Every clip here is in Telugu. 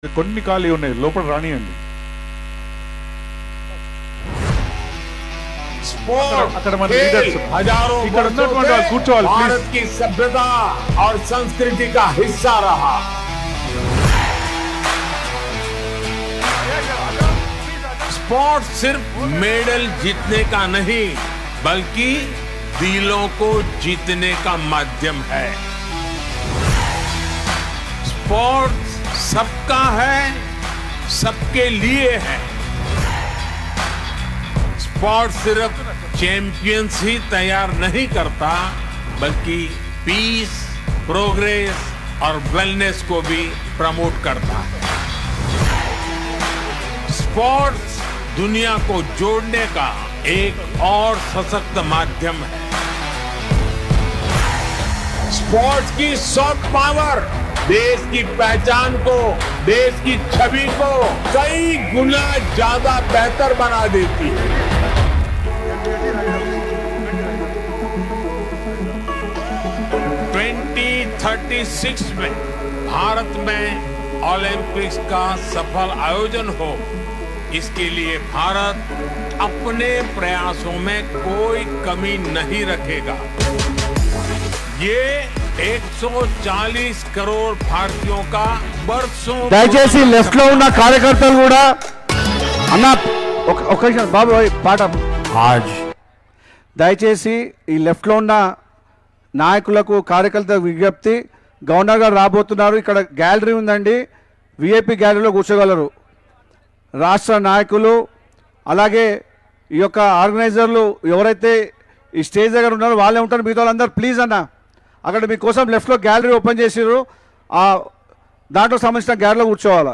కొన్ని ఖాళీ ఉన్నాయి, లోపల రానియండి. అక్కడ మన లీడర్స్ हजारों ఇక్కడ ఉన్నటువంటి వాళ్ళు కూర్చోవాలి भारत ప్లీజ్. की सभ्यता और संस्कृति का हिस्सा रहा। स्पोर्ट्स सिर्फ मेडल जीतने का नहीं बल्कि दिलों को जीतने का माध्यम है। स्पोर्ट्स सबका है, सबके लिए है। स्पोर्ट्स सिर्फ चैंपियंस ही तैयार नहीं करता बल्कि पीस, प्रोग्रेस और वेलनेस को भी प्रमोट करता है। स्पोर्ट्स दुनिया को जोड़ने का एक और सशक्त माध्यम है। स्पोर्ट्स की सॉफ्ट पावर देश की पहचान को, देश की छवि को कई गुना ज्यादा बेहतर बना देती है। 2036 में भारत में ओलंपिक्स का सफल आयोजन हो, इसके लिए भारत अपने प्रयासों में कोई कमी नहीं रखेगा। ये 140 करोड़ भारतीयों का बरसों దయచేసి లెఫ్ట్ లో ఉన్న కార్యకర్తలు కూడా అన్న ఒక్క నిమిషం బాబు పాట దయచేసి ఈ లెఫ్ట్ లో ఉన్న నాయకులకు కార్యకర్తలకు విజ్ఞప్తి, గవర్నర్ గారు రాబోతున్నారు, ఇక్కడ గ్యాలరీ ఉందండి, విఐపి గ్యాలరీలో కూర్చోగలరు. రాష్ట్ర నాయకులు అలాగే ఈ యొక్క ఆర్గనైజర్లు ఎవరైతే ఈ స్టేజ్ దగ్గర ఉన్నారో వాళ్ళే ఉంటారు, మిగతా వాళ్ళందరూ ప్లీజ్ అన్న అక్కడ మీకోసం లెఫ్ట్లో గ్యాలరీ ఓపెన్ చేసిర్రు, ఆ దాంట్లో సంబంధించిన గ్యాలరీలో కూర్చోవాలా.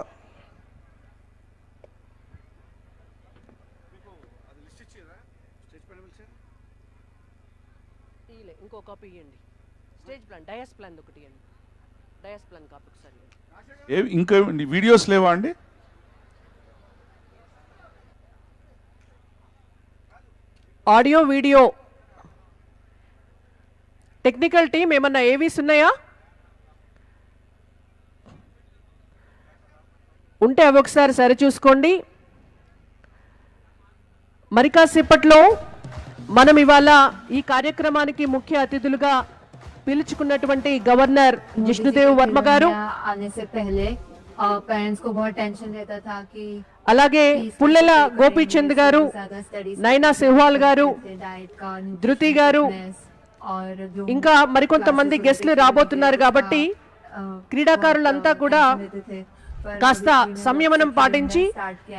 ఇంకో కాపీ ఇవ్వండి, స్టేజ్ ప్లాన్ డయాస్ ప్లాన్ ఒకటి ఇవ్వండి, డయాస్ ప్లాన్ కాపీ ఒకసారి. ఇంకా వీడియోస్ లేవా అండి? ఆడియో వీడియో టెక్నికల్ టీం ఏమన్నా ఏవీస్ ఉన్నాయా? ఉంటే అవి ఒకసారి సరిచూసుకోండి. మరి కాసేపట్లో మనం ఇవాళ ఈ కార్యక్రమానికి ముఖ్య అతిథులుగా పిలుచుకున్నటువంటి గవర్నర్ జిష్ణుదేవ్ వర్మ గారు, అలాగే పుల్లెల గోపీచంద్ గారు, నైనా సెహ్వాల్ గారు, ధృతి గారు, ఇంకా మరికొంతమంది గెస్ట్లు రాబోతున్నారు. కాబట్టి క్రీడాకారులంతా కూడా కాస్త సంయమనం పాటించి,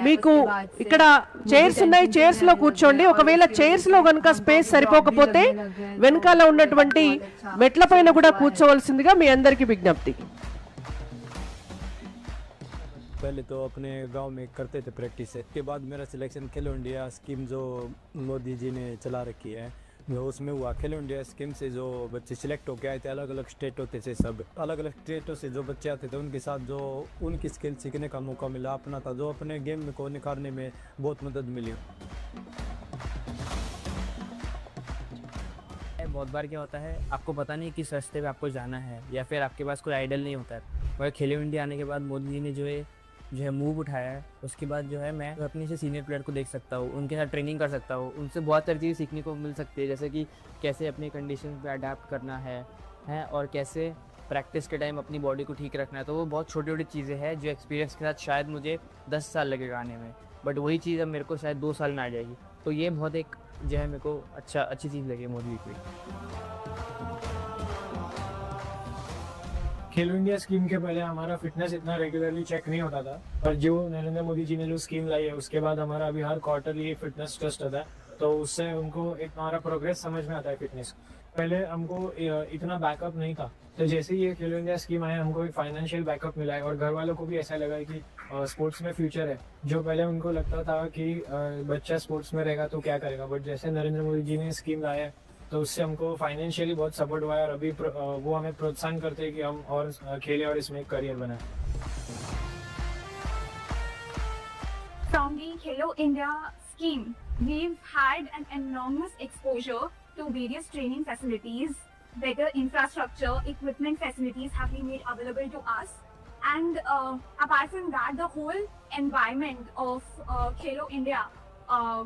మీకు ఇక్కడ చైర్స్ ఉన్నాయి, చైర్స్ లో కూర్చోండి. ఒకవేళ చైర్స్ లో కనుక స్పేస్ సరిపోకపోతే వెనకాల ఉన్నటువంటి మెట్ల పైన కూడా కూర్చోవలసిందిగా మీ అందరికీ విజ్ఞప్తి. पहले तो अपने गांव में करते थे प्रैक्टिस, इसके बाद मेरा सिलेक्शन खेलो इंडिया स्कीम जो मोदी जी ने चला रखी है जो उसमें हुआ। खेलो इंडिया स्कीम से जो बच्चे सिलेक्ट होके आए थे, अलग अलग स्टेट होते थे, सब अलग अलग स्टेटों से जो बच्चे आते थे उनके साथ जो उनकी स्किल सीखने का मौका मिला, अपना था जो अपने गेम को निखारने में बहुत मदद मिली। बहुत बार क्या होता है, आपको पता नहीं किस रास्ते पे आपको जाना है या फिर आपके पास कोई आइडल नहीं होता है। मगर खेलो इंडिया आने के बाद मोदी जी ने जो है मूव उठाया है, उसके बाद जो है मैं अपने से सीनियर प्लेयर को देख सकता हूँ, उनके साथ ट्रेनिंग कर सकता हूँ, उनसे बहुत सारी चीज़ें सीखने को मिल सकती है, जैसे कि कैसे अपनी कंडीशन पे अडेप्ट करना है और कैसे प्रैक्टिस के टाइम अपनी बॉडी को ठीक रखना है। तो वो बहुत छोटी छोटी चीज़ें हैं जो एक्सपीरियंस के साथ शायद मुझे 10 साल लगेगा आने में, बट वही चीज़ अब मेरे को शायद 2 साल में आ जाएगी। तो ये बहुत एक जो है मेरे को अच्छी चीज़ लगी मोदी की। खेलो इंडिया स्कीम के पहले हमारा फिटनेस इतना रेगुलरली चेक नहीं होता था, पर जो नरेंद्र मोदी जी ने जो स्कीम लाई है उसके बाद हमारा अभी हर क्वार्टरली फिटनेस टेस्ट होता है, तो उससे उनको एक हमारा प्रोग्रेस समझ में आता है फिटनेस। पहले हमको इतना बैकअप नहीं था, तो जैसे ही ये खेलो इंडिया स्कीम आया हमको एक फाइनेंशियल बैकअप मिला है और घर वालों को भी ऐसा लगा कि स्पोर्ट्स में फ्यूचर है। जो पहले उनको लगता था कि बच्चा स्पोर्ट्स में रहेगा तो क्या करेगा, बट जैसे नरेंद्र मोदी जी ने स्कीम लाया तो उससे हमको फाइनेंशियली बहुत सपोर्ट हुआ है और अभी वो हमें प्रोत्साहन करते हैं कि हम और खेलें और इसमें एक करियर बनाएं। From the Khelo India scheme, we've had an enormous exposure to various training facilities, better infrastructure, equipment facilities have been made available to us, And apart from that, the whole environment of Khelo India,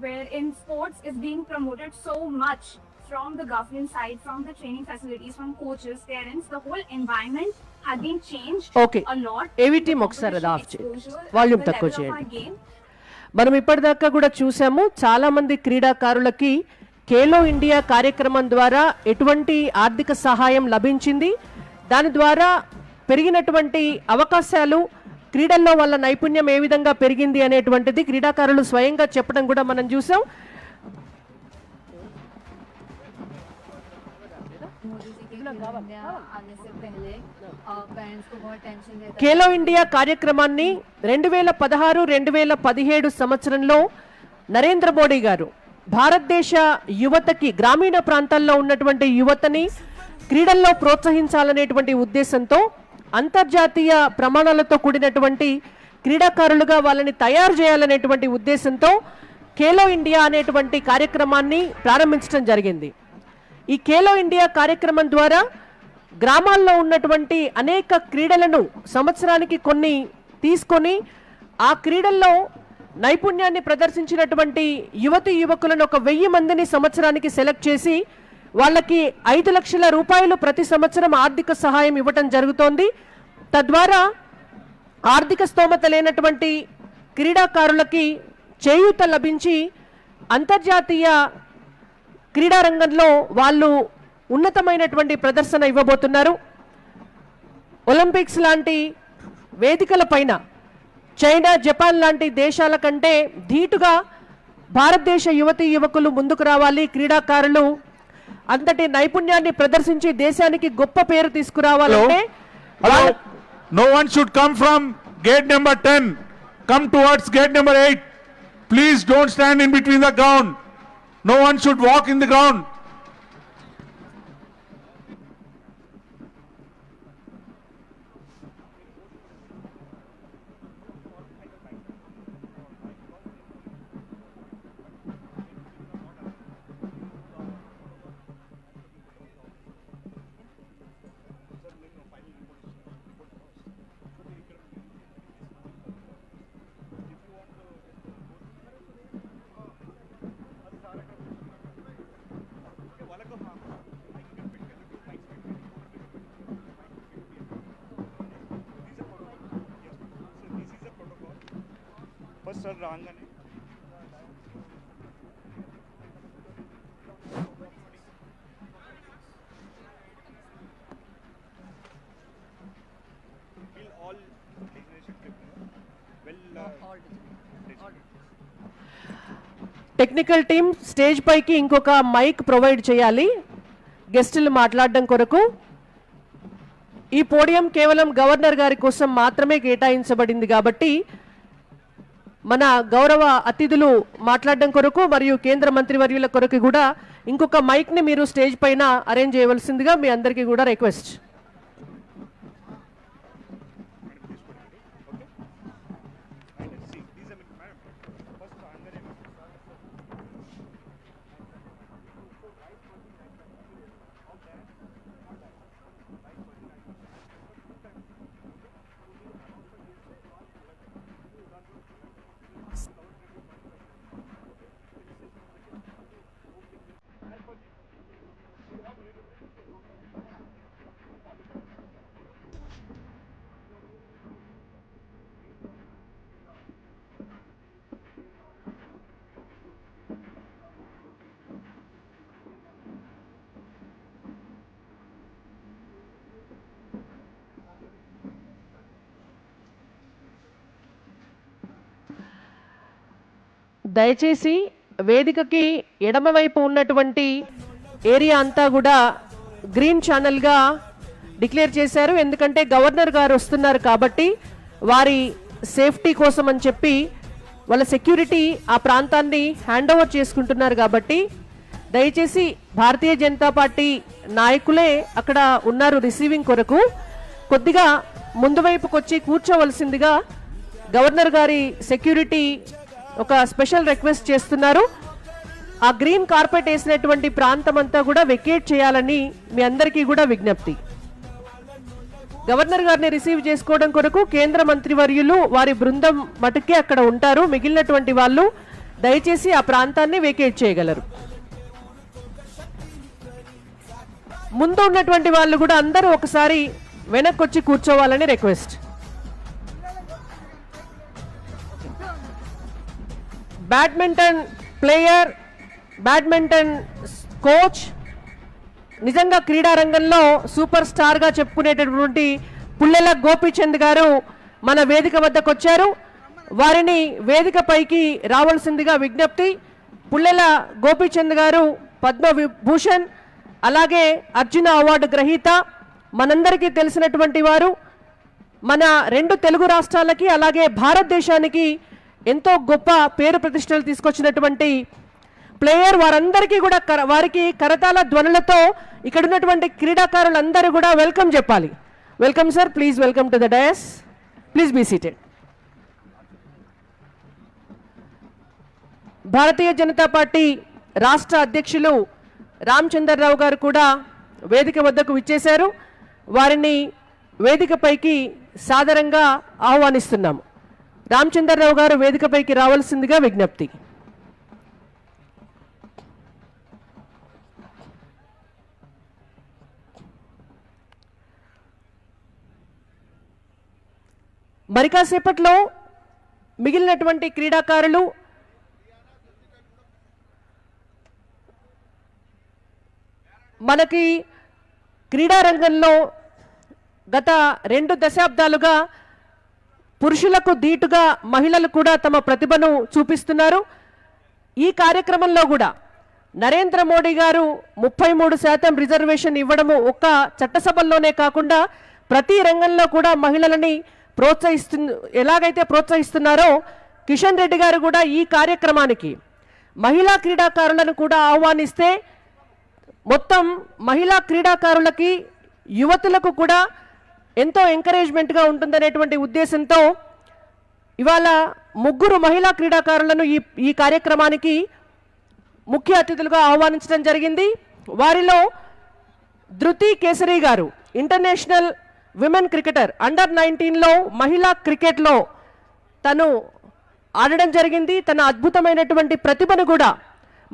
wherein sports is being promoted so much from the government side, from the training facilities, from coaches, parents, the whole environment has been changed Okay. a lot. AV team ఒకసారి అది ఆఫ్ చేయండి. Exposure, వాల్యూమ్ the తక్కువ level of our చేయండి. game. మనం ఇప్పటిదాకా కూడా చూసాము, చాలా మంది క్రీడాకారులకి ఖేలో ఇండియా కార్యక్రమం ద్వారా ఎటువంటి ఆర్థిక సహాయం లభించింది, దాని ద్వారా పెరిగినటువంటి అవకాశాలు, క్రీడల్లో వాళ్ళ నైపుణ్యం ఏ విధంగా పెరిగింది అనేటువంటిది క్రీడాకారులు స్వయంగా చెప్పడం కూడా మనం చూసాం. ఖేలో ఇండియా కార్యక్రమాన్ని 2016-2017 సంవత్సరంలో నరేంద్ర మోడీ గారు భారతదేశ యువతకి, గ్రామీణ ప్రాంతాల్లో ఉన్నటువంటి యువతని క్రీడల్లో ప్రోత్సహించాలనేటువంటి ఉద్దేశంతో అంతర్జాతీయ ప్రమాణాలతో కూడినటువంటి క్రీడాకారులుగా వాళ్ళని తయారు చేయాలనేటువంటి ఉద్దేశంతో ఖేలో ఇండియా అనేటువంటి కార్యక్రమాన్ని ప్రారంభించడం జరిగింది. ఈ ఖేలో ఇండియా కార్యక్రమం ద్వారా గ్రామాల్లో ఉన్నటువంటి అనేక క్రీడలను సంవత్సరానికి కొన్ని తీసుకొని ఆ క్రీడల్లో నైపుణ్యాన్ని ప్రదర్శించినటువంటి యువతి యువకులను 1000 మందిని సంవత్సరానికి సెలెక్ట్ చేసి వాళ్ళకి 5 లక్షల రూపాయలు ప్రతి సంవత్సరం ఆర్థిక సహాయం ఇవ్వటం జరుగుతోంది. తద్వారా ఆర్థిక స్తోమత లేనటువంటి క్రీడాకారులకి చేయూత లభించి అంతర్జాతీయ క్రీడారంగంలో వాళ్ళు ఉన్నతమైనటువంటి ప్రదర్శన ఇవ్వబోతున్నారు. ఒలింపిక్స్ లాంటి వేదికల పైన చైనా, జపాన్ లాంటి దేశాల కంటే ధీటుగా భారతదేశ యువతీ యువకులు ముందుకు రావాలి. క్రీడాకారులు అంతటి నైపుణ్యాన్ని ప్రదర్శించి దేశానికి గొప్ప పేరు తీసుకురావాలంటే Hello. No one should come from gate number 10. Come towards gate number 8. Please don't stand in between the ground. No one should walk in the ground. Sir, రాగానే all టెక్నికల్ టీమ్ స్టేజ్ పైకి ఇంకొక మైక్ ప్రొవైడ్ చేయాలి గెస్టులు మాట్లాడడం కొరకు. ఈ పోడియం కేవలం గవర్నర్ గారి కోసం మాత్రమే కేటాయించబడింది కాబట్టి మన గౌరవ అతిథులు మాట్లాడడం కొరకు మరియు కేంద్ర మంత్రివర్యుల కొరకు కూడా ఇంకొక మైక్ని మీరు స్టేజ్ పైన అరేంజ్ చేయవలసిందిగా మీ అందరికీ కూడా రిక్వెస్ట్. దయచేసి వేదికకి ఎడమవైపు ఉన్నటువంటి ఏరియా అంతా కూడా గ్రీన్ ఛానల్గా డిక్లేర్ చేశారు. ఎందుకంటే గవర్నర్ గారు వస్తున్నారు కాబట్టి వారి సేఫ్టీ కోసం అని చెప్పి వాళ్ళ సెక్యూరిటీ ఆ ప్రాంతాన్ని హ్యాండ్ ఓవర్ చేసుకుంటున్నారు కాబట్టి దయచేసి భారతీయ జనతా పార్టీ నాయకులే అక్కడ ఉన్నారు రిసీవింగ్ కొరకు. కొద్దిగా ముందు వైపుకి వచ్చి కూర్చోవలసిందిగా గవర్నర్ గారి సెక్యూరిటీ ఒక స్పెషల్ రిక్వెస్ట్ చేస్తున్నారు. ఆ గ్రీన్ కార్పెట్ వేసినటువంటి ప్రాంతం అంతా కూడా వెకేట్ చేయాలని మీ అందరికీ కూడా విజ్ఞప్తి. గవర్నర్ గారిని రిసీవ్ చేసుకోవడం కొరకు కేంద్ర మంత్రివర్యులు వారి బృందం మటుకే అక్కడ ఉంటారు. మిగిలినటువంటి వాళ్ళు దయచేసి ఆ ప్రాంతాన్ని వేకేట్ చేయగలరు. ముందు ఉన్నటువంటి వాళ్ళు కూడా అందరూ ఒకసారి వెనక్కి వచ్చి కూర్చోవాలని request. Badminton player, badminton coach, నిజంగా క్రీడా రంగంలో సూపర్ స్టార్గా చెప్పుకునేటటువంటి పుల్లెల గోపీచంద్ గారు మన వేదిక వద్దకు వచ్చారు. వారిని వేదికపైకి రావాల్సిందిగా విజ్ఞప్తి. పుల్లెల గోపీచంద్ గారు పద్మవిభూషణ్ అలాగే అర్జున అవార్డు గ్రహీత, మనందరికీ తెలిసినటువంటి వారు. మన 2 తెలుగు రాష్ట్రాలకి అలాగే భారతదేశానికి ఎంతో గొప్ప పేరు ప్రతిష్టలు తీసుకొచ్చినటువంటి ప్లేయర్. వారందరికీ కూడా వారికి కరతాళ ధ్వనులతో ఇక్కడ ఉన్నటువంటి క్రీడాకారులందరూ కూడా వెల్కమ్ చెప్పాలి. Welcome sir, please welcome to the dais. Please be seated. Bharatiya Janata Party రాష్ట్ర అధ్యక్షులు రామచంద్రరావు గారు కూడా వేదిక వద్దకు విచ్చేశారు. వారిని వేదికపైకి సాదరంగా ఆహ్వానిస్తున్నాము. రామచంద్రరావు గారు వేదికపైకి రావాల్సిందిగా విజ్ఞప్తి. మరి కాసేపట్లో మిగిలినటువంటి క్రీడాకారులు మనకి క్రీడా రంగంలో గత 2 దశాబ్దాలుగా పురుషులకు దీటుగా మహిళలు కూడా తమ ప్రతిభను చూపిస్తున్నారు. ఈ కార్యక్రమంలో కూడా నరేంద్ర మోడీ గారు 33% రిజర్వేషన్ ఇవ్వడము ఒక్క చట్టసభల్లోనే కాకుండా ప్రతి రంగంలో కూడా మహిళలని ఎలాగైతే ప్రోత్సహిస్తున్నారో కిషన్ రెడ్డి గారు కూడా ఈ కార్యక్రమానికి మహిళా క్రీడాకారులను కూడా ఆహ్వానిస్తే మొత్తం మహిళా క్రీడాకారులకి యువతులకు కూడా ఎంతో ఎంకరేజ్మెంట్గా ఉంటుందనేటువంటి ఉద్దేశంతో ఇవాళ 3 మహిళా క్రీడాకారులను ఈ కార్యక్రమానికి ముఖ్య అతిథులుగా ఆహ్వానించడం జరిగింది. వారిలో ధృతి కేసరి గారు ఇంటర్నేషనల్ విమెన్ క్రికెటర్, అండర్-19లో మహిళా క్రికెట్లో తను ఆడడం జరిగింది. తన అద్భుతమైనటువంటి ప్రతిభను కూడా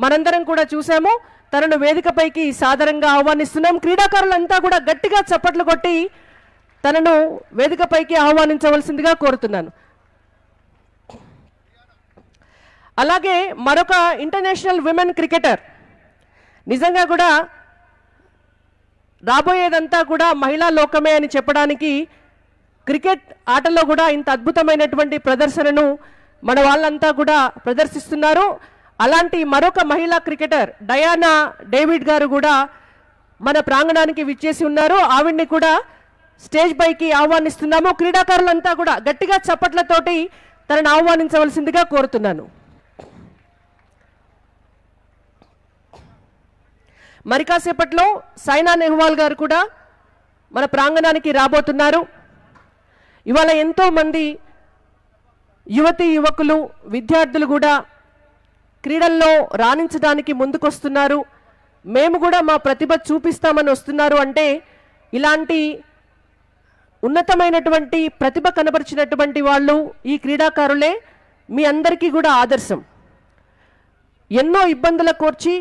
మనందరం కూడా చూసాము. తనను వేదికపైకి సాదరంగా ఆహ్వానిస్తున్నాం. క్రీడాకారులంతా కూడా గట్టిగా చప్పట్లు కొట్టి తనను వేదికపైకి ఆహ్వానించవలసిందిగా కోరుతున్నాను. అలాగే మరొక ఇంటర్నేషనల్ విమెన్ క్రికెటర్, నిజంగా కూడా రాబోయేదంతా కూడా మహిళా లోకమే అని చెప్పడానికి క్రికెట్ ఆటలో కూడా ఇంత అద్భుతమైనటువంటి ప్రదర్శనను మన వాళ్ళంతా కూడా ప్రదర్శిస్తున్నారు. అలాంటి మరొక మహిళా క్రికెటర్ డయానా డేవిడ్ గారు కూడా మన ప్రాంగణానికి విచ్చేసి ఉన్నారు. ఆవిడ్ని కూడా స్టేజ్ పైకి ఆహ్వానిస్తున్నాము. క్రీడాకారులంతా కూడా గట్టిగా చప్పట్లతోటి తనను ఆహ్వానించవలసిందిగా కోరుతున్నాను. మరి కాసేపట్లో సైనా నెహ్వాల్ గారు కూడా మన ప్రాంగణానికి రాబోతున్నారు. ఇవాళ ఎంతోమంది యువతీ యువకులు విద్యార్థులు కూడా క్రీడల్లో రాణించడానికి ముందుకొస్తున్నారు. మేము కూడా మా ప్రతిభ చూపిస్తామని వస్తున్నారు. అంటే ఇలాంటి ఉన్నతమైనటువంటి ప్రతిభ కనబరిచినటువంటి వాళ్ళు ఈ క్రీడాకారులే మీ అందరికీ కూడా ఆదర్శం. ఎన్నో ఇబ్బందుల కోర్చి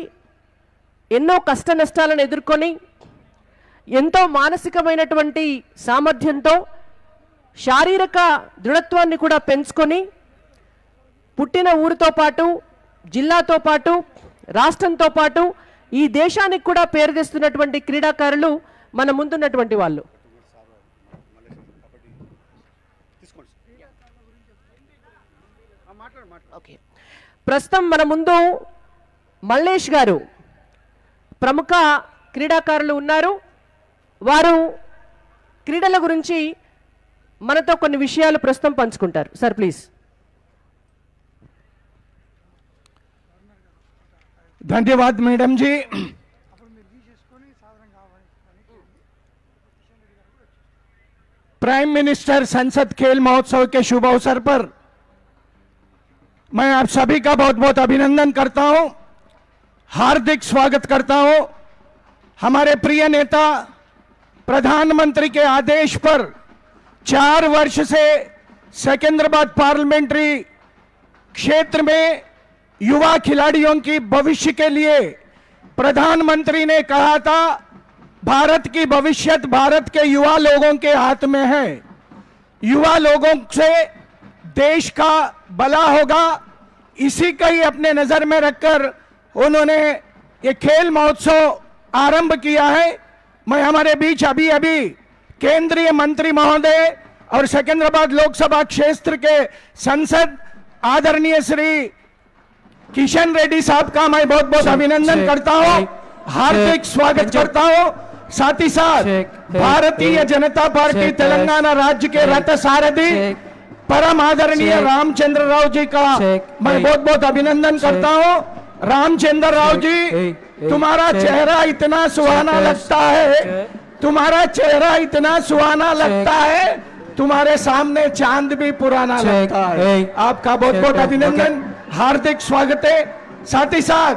ఎన్నో కష్ట నష్టాలను ఎదుర్కొని ఎంతో మానసికమైనటువంటి సామర్థ్యంతో శారీరక దృఢత్వాన్ని కూడా పెంచుకొని పుట్టిన ఊరితో పాటు జిల్లాతో పాటు రాష్ట్రంతో పాటు ఈ దేశానికి కూడా పేరు తెస్తున్నటువంటి క్రీడాకారులు మన ముందున్నటువంటి వాళ్ళు. ప్రస్తుతం మన ముందు మల్లేష్ గారు ప్రముఖ క్రీడాకారులు ఉన్నారు. వారు క్రీడల గురించి మనతో కొన్ని విషయాలు ప్రస్తుతం పంచుకుంటారు. Sir please. धन्यवाद मैडम जी। प्राइम मिनिस्टर संसद खेल महोत्सव के शुभ अवसर पर मैं आप सभी का बहुत बहुत अभिनंदन करता हूं, हार्दिक स्वागत करता हूं। हमारे प्रिय नेता प्रधानमंत्री के आदेश पर 4 वर्ष से सिकंदराबाद पार्लियामेंट्री क्षेत्र में युवा खिलाड़ियों की भविष्य के लिए प्रधानमंत्री ने कहा था भारत की भविष्य भारत के युवा लोगों के हाथ में है। युवा लोगों से देश का भला होगा, इसी का ही अपने नजर में रखकर उन्होंने ये खेल महोत्सव आरंभ किया है। मैं हमारे बीच अभी अभी केंद्रीय मंत्री महोदय और सिकंदराबाद लोकसभा क्षेत्र के सांसद आदरणीय श्री किशन रेड्डी साहब का मैं बहुत बहुत अभिनंदन करता हूं, हार्दिक स्वागत करता हूं। साथ ही साथ भारतीय जनता पार्टी तेलंगाना राज्य के रथ सारथी परम आदरणीय रामचंद्र राव जी का मैं बहुत बहुत अभिनंदन करता हूं। रामचंद्र राव जी, तुम्हारा चेहरा इतना सुहाना लगता है, तुम्हारा चेहरा इतना सुहाना लगता है, तुम्हारे सामने चांद भी पुराना लगता है। आपका बहुत बहुत अभिनंदन, हार्दिक स्वागत है। साथ ही साथ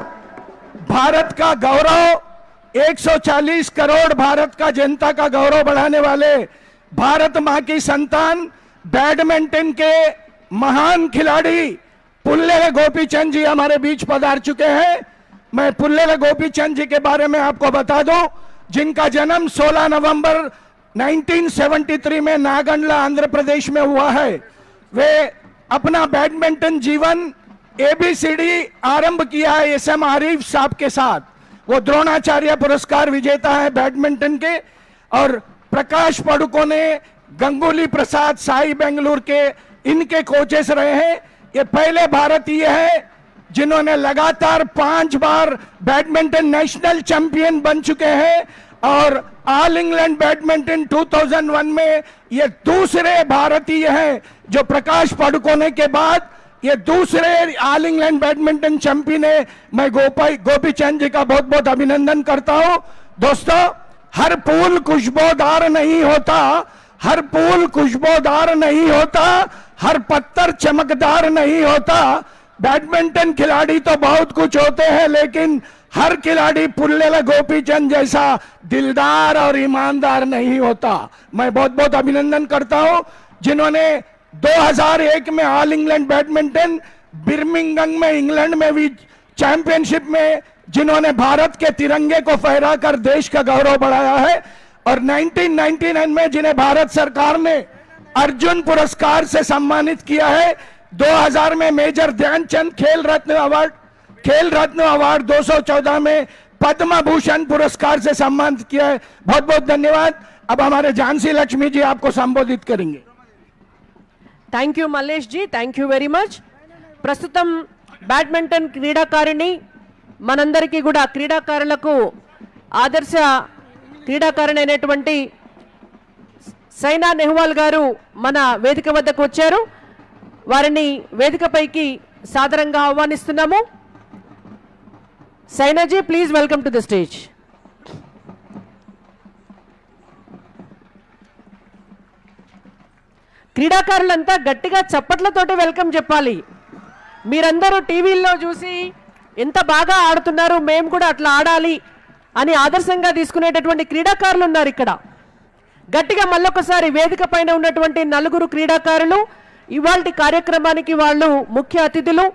भारत का गौरव 140 करोड़ भारत का जनता का गौरव बढ़ाने वाले भारत मां की संतान बैडमिंटन के महान खिलाड़ी पुल्लेला गोपीचंद जी हमारे बीच पधार चुके हैं। मैं पुल्लेला गोपीचंद जी के बारे में आपको बता दूं, जिनका जन्म 16 नवंबर 1973 में नागंडला आंध्र प्रदेश में हुआ है। वे अपना बैडमिंटन जीवन ABCD आरंभ किया है SM आरिफ साहब के साथ। वो द्रोणाचार्य पुरस्कार विजेता है बैडमिंटन के। और प्रकाश पडुकोने, गंगुली प्रसाद, साई बेंगलुरु के इनके कोचेस रहे हैं। ये पहले भारतीय है जिन्होंने लगातार 5 बार बैडमिंटन नेशनल चैंपियन बन चुके हैं। और ऑल इंग्लैंड बैडमिंटन 2001 में ये दूसरे भारतीय हैं जो प्रकाश पडुकोने के बाद ये दूसरे ऑल इंग्लैंड बैडमिंटन चैंपियन है। मैं गोपीचंद जी का बहुत बहुत अभिनंदन करता हूं। दोस्तों, हर फूल खुशबूदार नहीं होता, हर फूल खुशबूदार नहीं होता, हर पत्थर चमकदार नहीं होता। बैडमिंटन खिलाड़ी तो बहुत कुछ होते हैं, लेकिन हर खिलाड़ी पुल्लेला गोपीचंद जैसा दिलदार और ईमानदार नहीं होता। मैं बहुत बहुत अभिनंदन करता हूं जिन्होंने 2001 में ऑल इंग्लैंड बैडमिंटन बिर्मिंगम में इंग्लैंड में भी चैंपियनशिप में जिन्होंने भारत के तिरंगे को फहराकर देश का गौरव बढ़ाया है। और 1999 में जिन्हें भारत सरकार ने अर्जुन पुरस्कार से सम्मानित किया है। 2000 में मेजर ध्यानचंद खेल रत्न अवार्ड 214 में पद्म भूषण पुरस्कार से सम्मानित किया है। बहुत बहुत धन्यवाद। अब हमारे झांसी लक्ष्मी जी आपको संबोधित करेंगे। Thank you Mallesh ji, thank you very much. ప్రస్తుతం బ్యాడ్మింటన్ క్రీడాకారిణి మనందరికీ కూడా క్రీడాకారులకు ఆదర్శ క్రీడాకారిణి అయినటువంటి సైనా నెహ్వాల్ గారు మన వేదిక వద్దకు వచ్చారు. వారిని వేదికపైకి సాదరంగా ఆహ్వానిస్తున్నాము. Saina ji, please welcome to the stage. క్రీడాకారులంతా గట్టిగా చప్పట్లతోటి వెల్కమ్ చెప్పాలి. మీరందరూ టీవీల్లో చూసి ఎంత బాగా ఆడుతున్నారు, మేము కూడా అట్లా ఆడాలి అని ఆదర్శంగా తీసుకునేటటువంటి క్రీడాకారులు ఉన్నారు ఇక్కడ. గట్టిగా మళ్ళొకసారి వేదిక పైన ఉన్నటువంటి 4 క్రీడాకారులు ఇవాల్టి కార్యక్రమానికి వాళ్ళు ముఖ్య అతిథులు.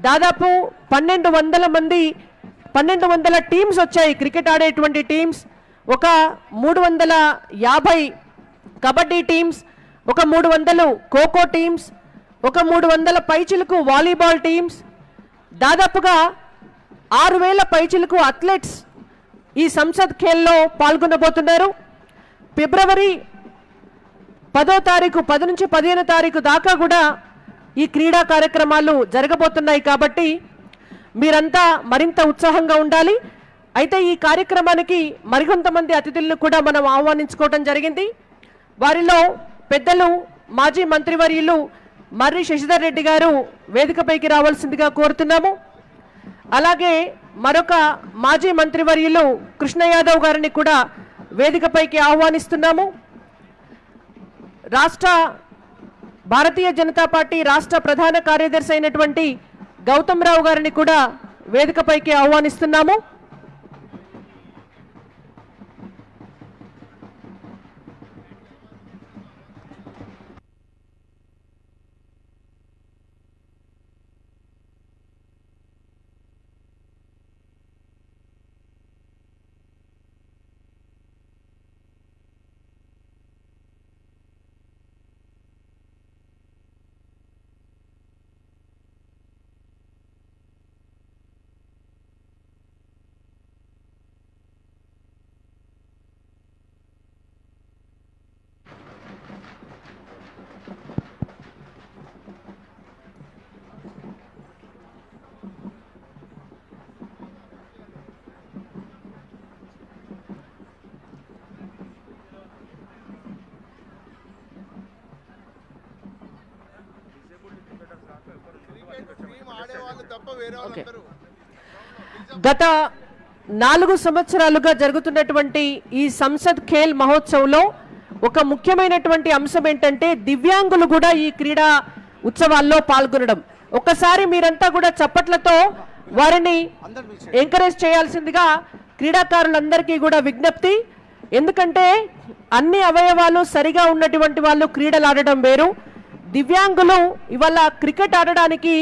దాదాపు 1200 మంది 1200 టీమ్స్ వచ్చాయి, క్రికెట్ ఆడేటువంటి టీమ్స్. ఒక 350 కబడ్డీ టీమ్స్, ఒక 300 ఖోఖో టీమ్స్, ఒక 300 పైచిలకు వాలీబాల్ టీమ్స్, దాదాపుగా 6000 పైచిలకు అథ్లెట్స్ ఈ సంసద్ ఖేల్లో పాల్గొనబోతున్నారు. ఫిబ్రవరి 10వ తారీఖు 10 నుంచి 15వ తారీఖు దాకా కూడా ఈ క్రీడా కార్యక్రమాలు జరగబోతున్నాయి. కాబట్టి మీరంతా మరింత ఉత్సాహంగా ఉండాలి. అయితే ఈ కార్యక్రమానికి మరికొంతమంది అతిథులను కూడా మనం ఆహ్వానించుకోవడం జరిగింది. వారిలో పెద్దలు మాజీ మంత్రివర్యులు మర్రి శశిధర్ రెడ్డి గారు వేదికపైకి రావాల్సిందిగా కోరుతున్నాము. అలాగే మరొక మాజీ మంత్రివర్యులు కృష్ణ యాదవ్ గారిని కూడా వేదికపైకి ఆహ్వానిస్తున్నాము. భారతీయ జనతా పార్టీ రాష్ట్ర ప్రధాన కార్యదర్శి అయినటువంటి గౌతమ్ రావు గారిని కూడా వేదికపైకి ఆహ్వానిస్తున్నాము. గత 4 సంవత్సరాలుగా జరుగుతున్నటువంటి ఈ సంసద్ ఖేల్ మహోత్సవ్లో ఒక ముఖ్యమైనటువంటి అంశం ఏంటంటే దివ్యాంగులు కూడా ఈ క్రీడా ఉత్సవాల్లో పాల్గొనడం. ఒక్కసారి మీరంతా కూడా చప్పట్లతో వారిని ఎంకరేజ్ చేయాల్సిందిగా క్రీడాకారులందరికీ కూడా విజ్ఞప్తి. ఎందుకంటే అన్ని అవయవాలు సరిగా ఉన్నటువంటి వాళ్ళు క్రీడలు ఆడడం వేరు, దివ్యాంగులు ఇవాళ క్రికెట్ ఆడడానికి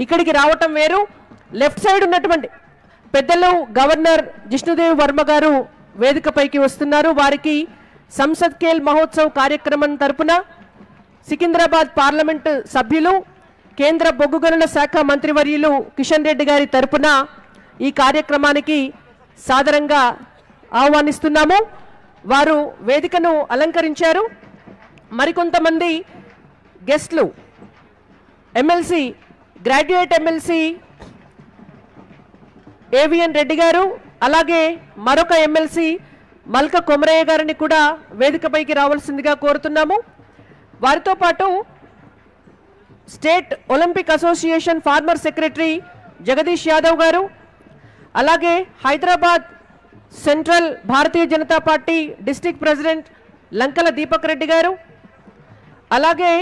ఇక్కడికి రావటం వేరు. లెఫ్ట్ సైడ్ ఉన్నటువంటి పెద్దలు గవర్నర్ జిష్ణుదేవ్ వర్మ గారు వేదికపైకి వస్తున్నారు. వారికి సంసద్ ఖేల్ మహోత్సవ్ కార్యక్రమం తరపున సికింద్రాబాద్ పార్లమెంటు సభ్యులు కేంద్ర బొగ్గు గనుల శాఖ మంత్రివర్యులు కిషన్ రెడ్డి గారి తరపున ఈ కార్యక్రమానికి సాదరంగా ఆహ్వానిస్తున్నాము. వారు వేదికను అలంకరించారు. మరికొంతమంది గెస్ట్లు MLC graduate MLC AVN Reddy గారు, అలాగే మరొక ఎమ్మెల్సీ మల్క కొమరయ్య గారిని కూడా వేదికపైకి రావాల్సిందిగా కోరుతున్నాము. వారితో పాటు state Olympic association farmer secretary Jagadish Yadav గారు, అలాగే హైదరాబాద్ సెంట్రల్ భారతీయ జనతా పార్టీ డిస్ట్రిక్ట్ ప్రెసిడెంట్ లంకల దీపక్ రెడ్డి గారు, అలాగే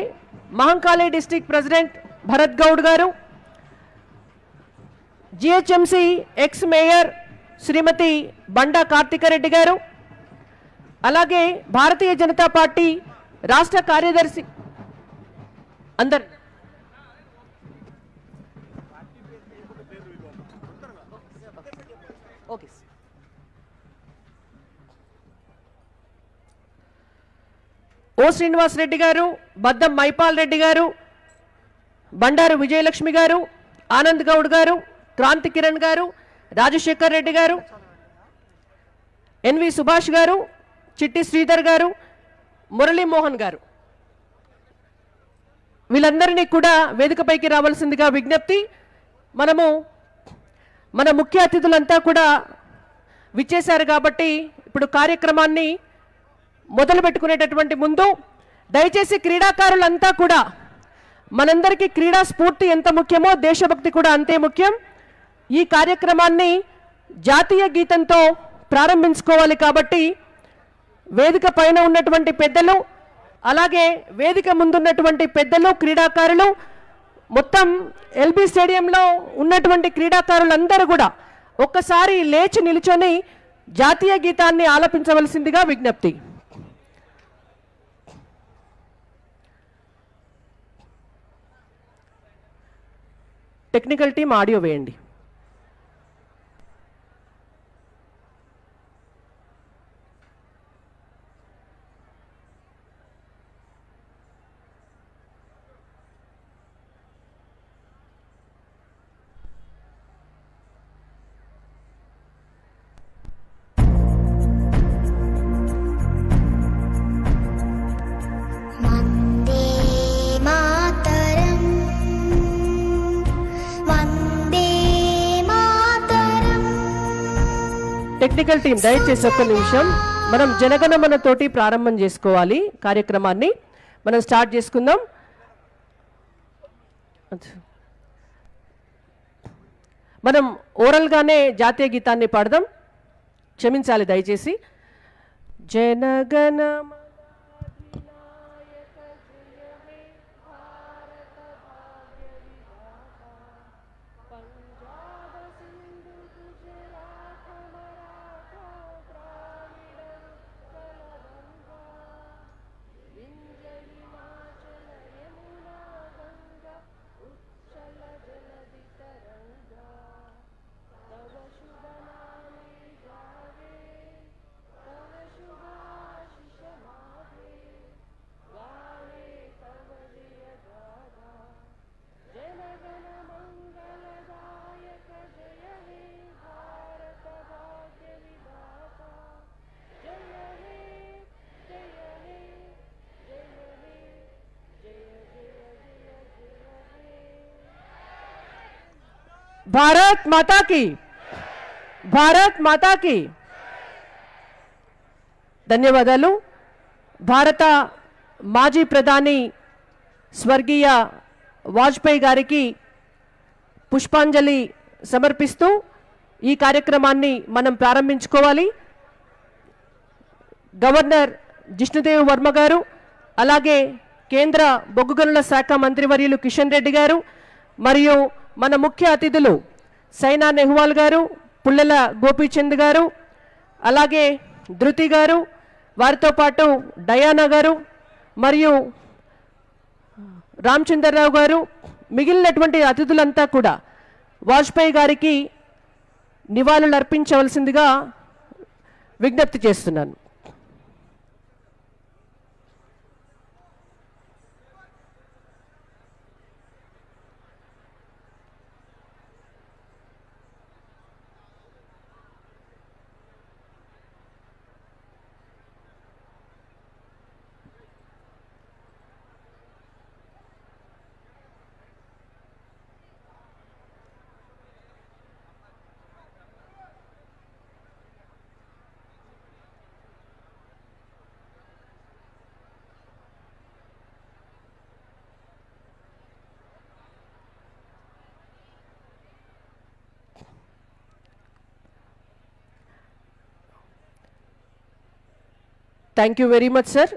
మహంకాళి డిస్ట్రిక్ట్ ప్రెసిడెంట్ భరత్ గౌడ్ గారు, జిహెచ్ఎంసి ఎక్స్ మేయర్ శ్రీమతి బండా కార్తికరెడ్డి గారు, అలాగే భారతీయ జనతా పార్టీ రాష్ట్ర కార్యదర్శి అందరు ఓకే. ఓ శ్రీనివాస్ రెడ్డి గారు, బద్దం మైపాల్ రెడ్డి గారు, బండారు విజయలక్ష్మి గారు, ఆనంద్ గౌడ్ గారు, క్రాంతి కిరణ్ గారు, రాజశేఖర్ రెడ్డి గారు, ఎన్వి సుభాష్ గారు, చిట్టి శ్రీధర్ గారు, మురళీమోహన్ గారు, వీళ్ళందరినీ కూడా వేదికపైకి రావాల్సిందిగా విజ్ఞప్తి. మన ముఖ్య అతిథులంతా కూడా విచ్చేశారు కాబట్టి ఇప్పుడు కార్యక్రమాన్ని మొదలు పెట్టుకునేటటువంటి ముందు దయచేసి క్రీడాకారులంతా కూడా మనందరికీ క్రీడా స్ఫూర్తి ఎంత ముఖ్యమో దేశభక్తి కూడా అంతే ముఖ్యం. ఈ కార్యక్రమాన్ని జాతీయ గీతంతో ప్రారంభించుకోవాలి కాబట్టి వేదిక పైన ఉన్నటువంటి పెద్దలు, అలాగే వేదిక ముందున్నటువంటి పెద్దలు, క్రీడాకారులు, మొత్తం ఎల్బీ స్టేడియంలో ఉన్నటువంటి క్రీడాకారులందరూ కూడా ఒక్కసారి లేచి నిలుచొని జాతీయ గీతాన్ని ఆలపించవలసిందిగా విజ్ఞప్తి. టెక్నికల్ టీం ఆడియో వేయండి. టెక్నికల్ టీం దయచేసి ఒక్క నిమిషం, మనం జనగణమన తోటి ప్రారంభం చేసుకోవాలి. కార్యక్రమాన్ని మనం స్టార్ట్ చేసుకుందాం. మనం ఓరల్గానే జాతీయ గీతాన్ని పాడదాం, క్షమించాలి దయచేసి. జనగణమ భారత్ మాతా కీ, భారత్ మాతా కీ. ధన్యవాదాలు. భారత మాజీ ప్రధాని స్వర్గీయ వాజ్పేయి గారికి పుష్పాంజలి సమర్పిస్తూ ఈ కార్యక్రమాన్ని మనం ప్రారంభించుకోవాలి. గవర్నర్ జిష్ణుదేవ్ వర్మ గారు, అలాగే కేంద్ర బొగ్గు గనుల శాఖ మంత్రివర్యులు కిషన్ రెడ్డి గారు, మరియు మన ముఖ్య అతిథులు సైనా నెహ్వాల్ గారు, పుల్లెల గోపీచంద్ గారు, అలాగే ధృతి గారు, వారితో పాటు డయానా గారు మరియు రామచంద్రరావు గారు, మిగిలినటువంటి అతిథులంతా కూడా వాజ్పేయి గారికి నివాళులు అర్పించవలసిందిగా విజ్ఞప్తి చేస్తున్నాను. Thank you very much sir.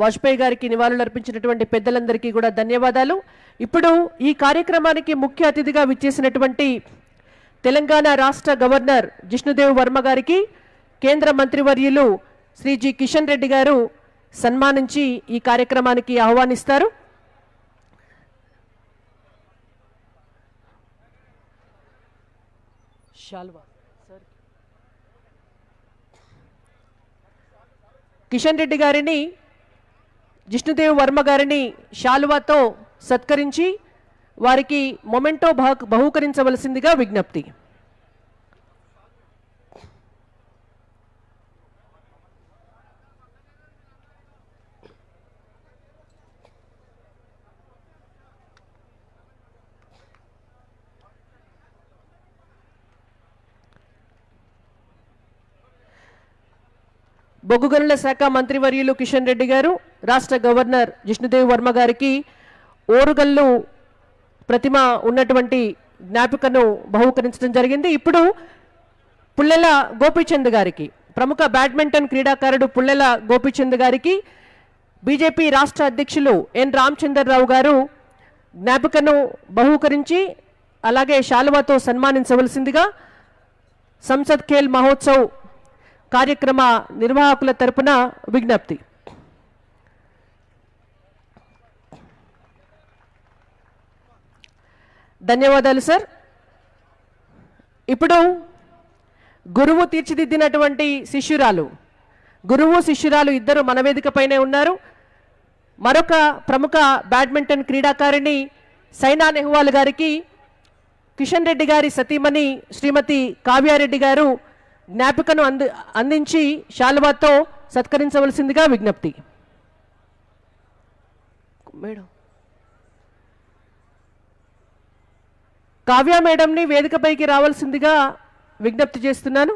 Vajpayee గారికి నివాళులు అర్పించినటువంటి పెద్దలందరికీ కూడా ధన్యవాదాలు. ఇప్పుడు ఈ కార్యక్రమానికి ముఖ్య అతిథిగా విచ్చేసినటువంటి తెలంగాణ రాష్ట్ర గవర్నర్ జిష్ణుదేవ్ వర్మ గారికి కేంద్ర మంత్రివర్యులు శ్రీ జి కిషన్ రెడ్డి గారు సన్మానించి ఈ కార్యక్రమానికి ఆహ్వానిస్తారు. కిషన్ రెడ్డి గారిని, జిష్ణుదేవ్ వర్మ గారిని శాలువాతో సత్కరించి వారికి మొమెంటో బహూకరించవలసిందిగా విజ్ఞప్తి. బొగ్గు గనుల శాఖ మంత్రివర్యులు కిషన్ రెడ్డి గారు రాష్ట్ర గవర్నర్ జిష్ణుదేవ్ వర్మ గారికి ఓరుగల్లు ప్రతిమ ఉన్నటువంటి జ్ఞాపికను బహూకరించడం జరిగింది. ఇప్పుడు పుల్లెల గోపీచంద్ గారికి, ప్రముఖ బ్యాడ్మింటన్ క్రీడాకారుడు పుల్లెల గోపీచంద్ గారికి బీజేపీ రాష్ట్ర అధ్యక్షులు ఎన్ రామచంద్రరావు గారు జ్ఞాపికను బహూకరించి అలాగే శాలువాతో సన్మానించవలసిందిగా సంసద్ ఖేల్ మహోత్సవ్ కార్యక్రమ నిర్వాహకుల తరపున విజ్ఞప్తి. ధన్యవాదాలు సార్. ఇప్పుడు గురువు తీర్చిదిద్దినటువంటి శిష్యురాలు, గురువు శిష్యురాలు ఇద్దరు మన వేదికపైనే ఉన్నారు. మరొక ప్రముఖ బ్యాడ్మింటన్ క్రీడాకారిణి సైనా నెహ్వాల్ గారికి కిషన్ రెడ్డి గారి సతీమణి శ్రీమతి కావ్యారెడ్డి గారు జ్ఞాపికను అందించి శాలువాతో సత్కరించవలసిందిగా విజ్ఞప్తి. మేడం, కావ్య మేడంని వేదికపైకి రావాల్సిందిగా విజ్ఞప్తి చేస్తున్నాను.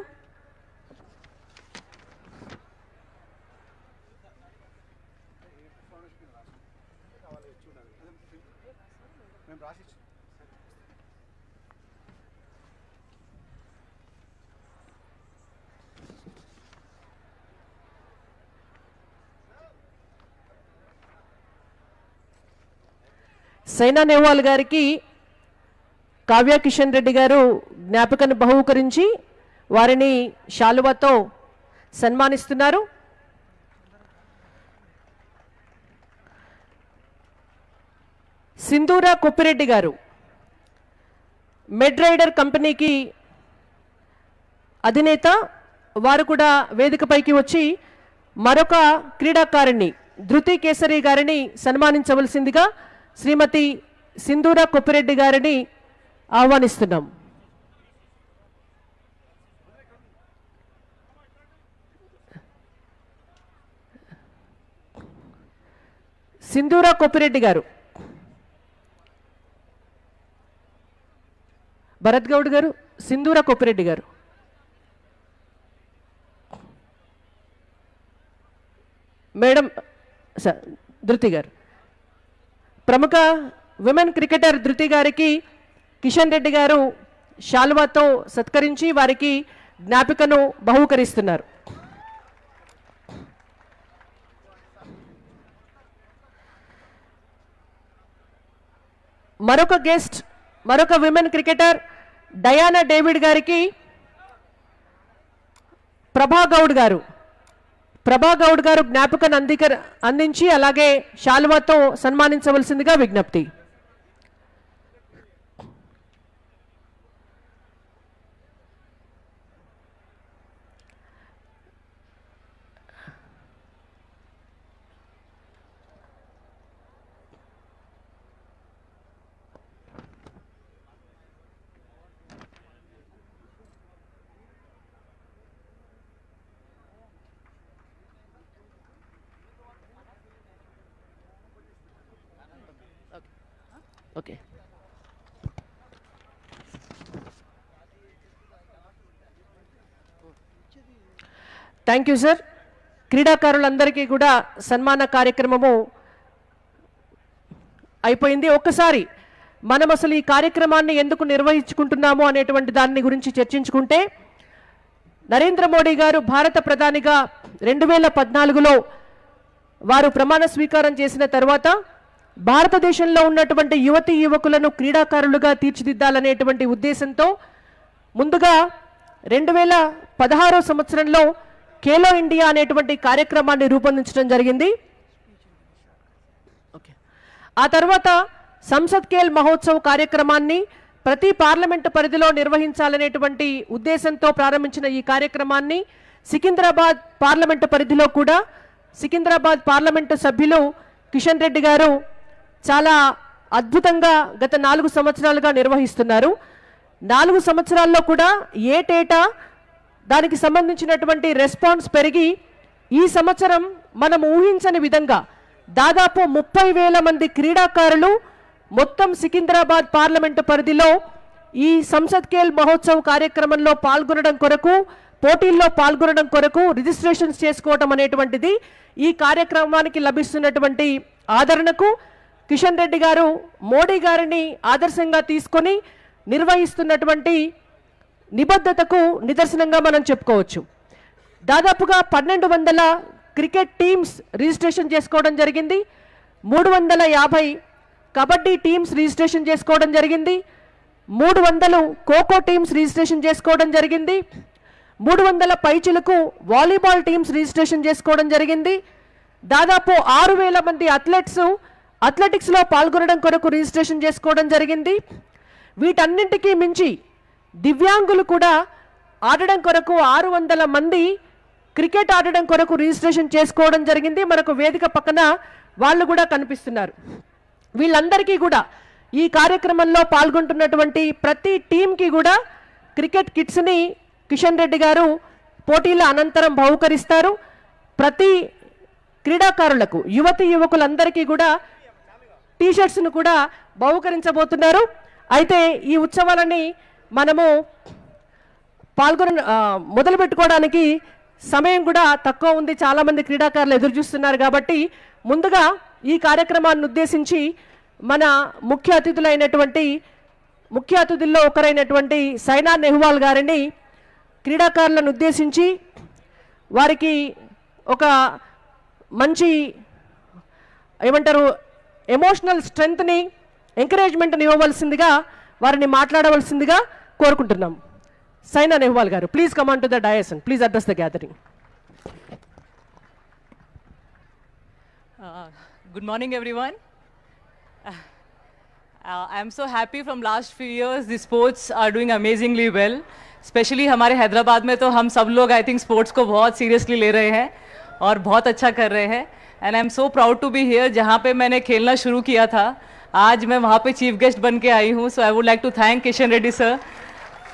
సైనా నెహ్వాల్ గారికి కావ్య కిషన్ రెడ్డి గారు జ్ఞాపికను బహూకరించి వారిని శాలువాతో సన్మానిస్తున్నారు. సింధూరా కొప్పిరెడ్డి గారు మెడ్ రైడర్ కంపెనీకి అధినేత, వారు కూడా వేదికపైకి వచ్చి మరొక క్రీడాకారిణి ధృతి కేసరి గారిని సన్మానించవలసిందిగా శ్రీమతి సింధూరా కొప్పిరెడ్డి గారిని ఆహ్వానిస్తున్నాం. సింధూరా కొప్పిరెడ్డి గారు, భరత్ గౌడ్ గారు, సింధూరా కొప్పిరెడ్డి గారు. మేడం ధృతి గారు, ప్రముఖ విమెన్ క్రికెటర్ ధృతి గారికి కిషన్ రెడ్డి గారు శాలువాతో సత్కరించి వారికి జ్ఞాపికను బహూకరిస్తున్నారు. మరొక గెస్ట్, మరొక విమెన్ క్రికెటర్ డయానా డేవిడ్ గారికి ప్రభా గౌడ్ గారు జ్ఞాపికను అందించి అలాగే శాలువాతో సన్మానించవలసిందిగా విజ్ఞప్తి. Okay, thank you sir. క్రీడాకారులందరికీ కూడా సన్మాన కార్యక్రమము అయిపోయింది. ఒక్కసారి మనం అసలు ఈ కార్యక్రమాన్ని ఎందుకు నిర్వహించుకుంటున్నాము అనేటువంటి దాని గురించి చర్చించుకుంటే, నరేంద్ర మోడీ గారు భారత ప్రధానిగా 2014లో వారు ప్రమాణ స్వీకారం చేసిన తర్వాత భారతదేశంలో ఉన్నటువంటి యువతీ యువకులను క్రీడాకారులుగా తీర్చిదిద్దాలనేటువంటి ఉద్దేశంతో ముందుగా 2016 సంవత్సరంలో ఖేలో ఇండియా అనేటువంటి కార్యక్రమాన్ని రూపొందించడం జరిగింది. ఆ తర్వాత సంసద్ ఖేల్ మహోత్సవ్ కార్యక్రమాన్ని ప్రతి పార్లమెంటు పరిధిలో నిర్వహించాలనేటువంటి ఉద్దేశంతో ప్రారంభించిన ఈ కార్యక్రమాన్ని సికింద్రాబాద్ పార్లమెంటు పరిధిలో కూడా సికింద్రాబాద్ పార్లమెంటు సభ్యులు కిషన్ రెడ్డి గారు చాలా అద్భుతంగా గత 4 సంవత్సరాలుగా నిర్వహిస్తున్నారు. 4 సంవత్సరాల్లో కూడా ఏటేటా దానికి సంబంధించినటువంటి రెస్పాన్స్ పెరిగి ఈ సంవత్సరం మనం ఊహించని విధంగా దాదాపు 30,000 మంది క్రీడాకారులు మొత్తం సికింద్రాబాద్ పార్లమెంటు పరిధిలో ఈ సంసద్ ఖేల్ మహోత్సవ్ కార్యక్రమంలో పాల్గొనడం కొరకు, పోటీల్లో పాల్గొనడం కొరకు రిజిస్ట్రేషన్స్ చేసుకోవడం అనేటువంటిది ఈ కార్యక్రమానికి లభిస్తున్నటువంటి ఆదరణకు కిషన్ రెడ్డి గారు మోడీ గారిని ఆదర్శంగా తీసుకొని నిర్వహిస్తున్నటువంటి నిబద్ధతకు నిదర్శనంగా మనం చెప్పుకోవచ్చు. దాదాపుగా 1200 క్రికెట్ టీమ్స్ రిజిస్ట్రేషన్ చేసుకోవడం జరిగింది. 350 కబడ్డీ టీమ్స్ రిజిస్ట్రేషన్ చేసుకోవడం జరిగింది. 300 ఖోఖో టీమ్స్ రిజిస్ట్రేషన్ చేసుకోవడం జరిగింది. 300 పైచిలకు వాలీబాల్ టీమ్స్ రిజిస్ట్రేషన్ చేసుకోవడం జరిగింది. దాదాపు 6,000 మంది అథ్లెటిక్స్లో పాల్గొనడం కొరకు రిజిస్ట్రేషన్ చేసుకోవడం జరిగింది. వీటన్నింటికీ మించి దివ్యాంగులు కూడా ఆడడం కొరకు 600 మంది క్రికెట్ ఆడడం కొరకు రిజిస్ట్రేషన్ చేసుకోవడం జరిగింది. మనకు వేదిక పక్కన వాళ్ళు కూడా కనిపిస్తున్నారు. వీళ్ళందరికీ కూడా ఈ కార్యక్రమంలో పాల్గొంటున్నటువంటి ప్రతి టీంకి కూడా క్రికెట్ కిట్స్ని కిషన్ రెడ్డి గారు పోటీల అనంతరం బహుకరిస్తారు. ప్రతి క్రీడాకారులకు యువతి యువకులందరికీ కూడా టీషర్ట్స్ను కూడా బహుకరించబోతున్నారు. అయితే ఈ ఉత్సవాలని మనము మొదలు పెట్టుకోవడానికి సమయం కూడా తక్కువ ఉంది. చాలామంది క్రీడాకారులు ఎదురు చూస్తున్నారు కాబట్టి ముందుగా ఈ కార్యక్రమాన్ని ఉద్దేశించి మన ముఖ్య అతిథుల్లో ఒకరైనటువంటి సైనా నెహ్వాల్ గారిని క్రీడాకారులను ఉద్దేశించి వారికి ఒక మంచి ఏమంటారు ఎమోషనల్ స్ట్రెంగ్త్ని ఎంకరేజ్మెంట్ని ఇవ్వవలసిందిగా వారిని మాట్లాడవలసిందిగా కోరుకుంటున్నాం. సైనా నెహ్వాల్ గారు, please come on to the dais and please address the gathering. Good morning, everyone. I'm so happy from last few years the sports are doing amazingly well. Especially हमारे हैदराबाद में तो हम सब लोग I think sports को बहुत seriously ले रहे हैं और बहुत अच्छा कर रहे हैं. And I'm so proud to be here. जहाँ पे मैंने खेलना शुरू किया था आज मैं वहाँ पे चीफ गेस्ट बन के आई हूँ. So I would like to thank Kishan Reddy sir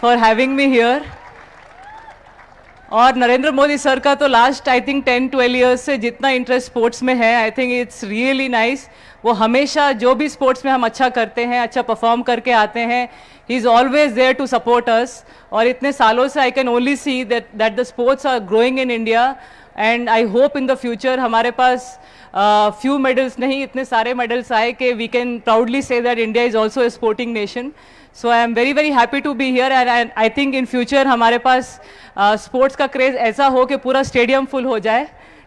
for having me here. और नरेंद्र मोदी सर का तो लास्ट आई थिंक 10-12 ईयर्स से जितना इंटरेस्ट स्पोर्ट्स में है I think it's really nice. वो हमेशा जो भी स्पोर्ट्स में हम अच्छा करते हैं, अच्छा परफॉर्म करके आते हैं, he is always there to support us. और इतने सालों से I can only see that the sports are growing in India. And I hope in the future हमारे पास few medals नहीं इतने सारे medals आए कि we can proudly say that India is also a sporting nation. So I am very very happy to be here and I think in future हमारे पास sports का craze ऐसा हो कि पूरा stadium full हो जाए.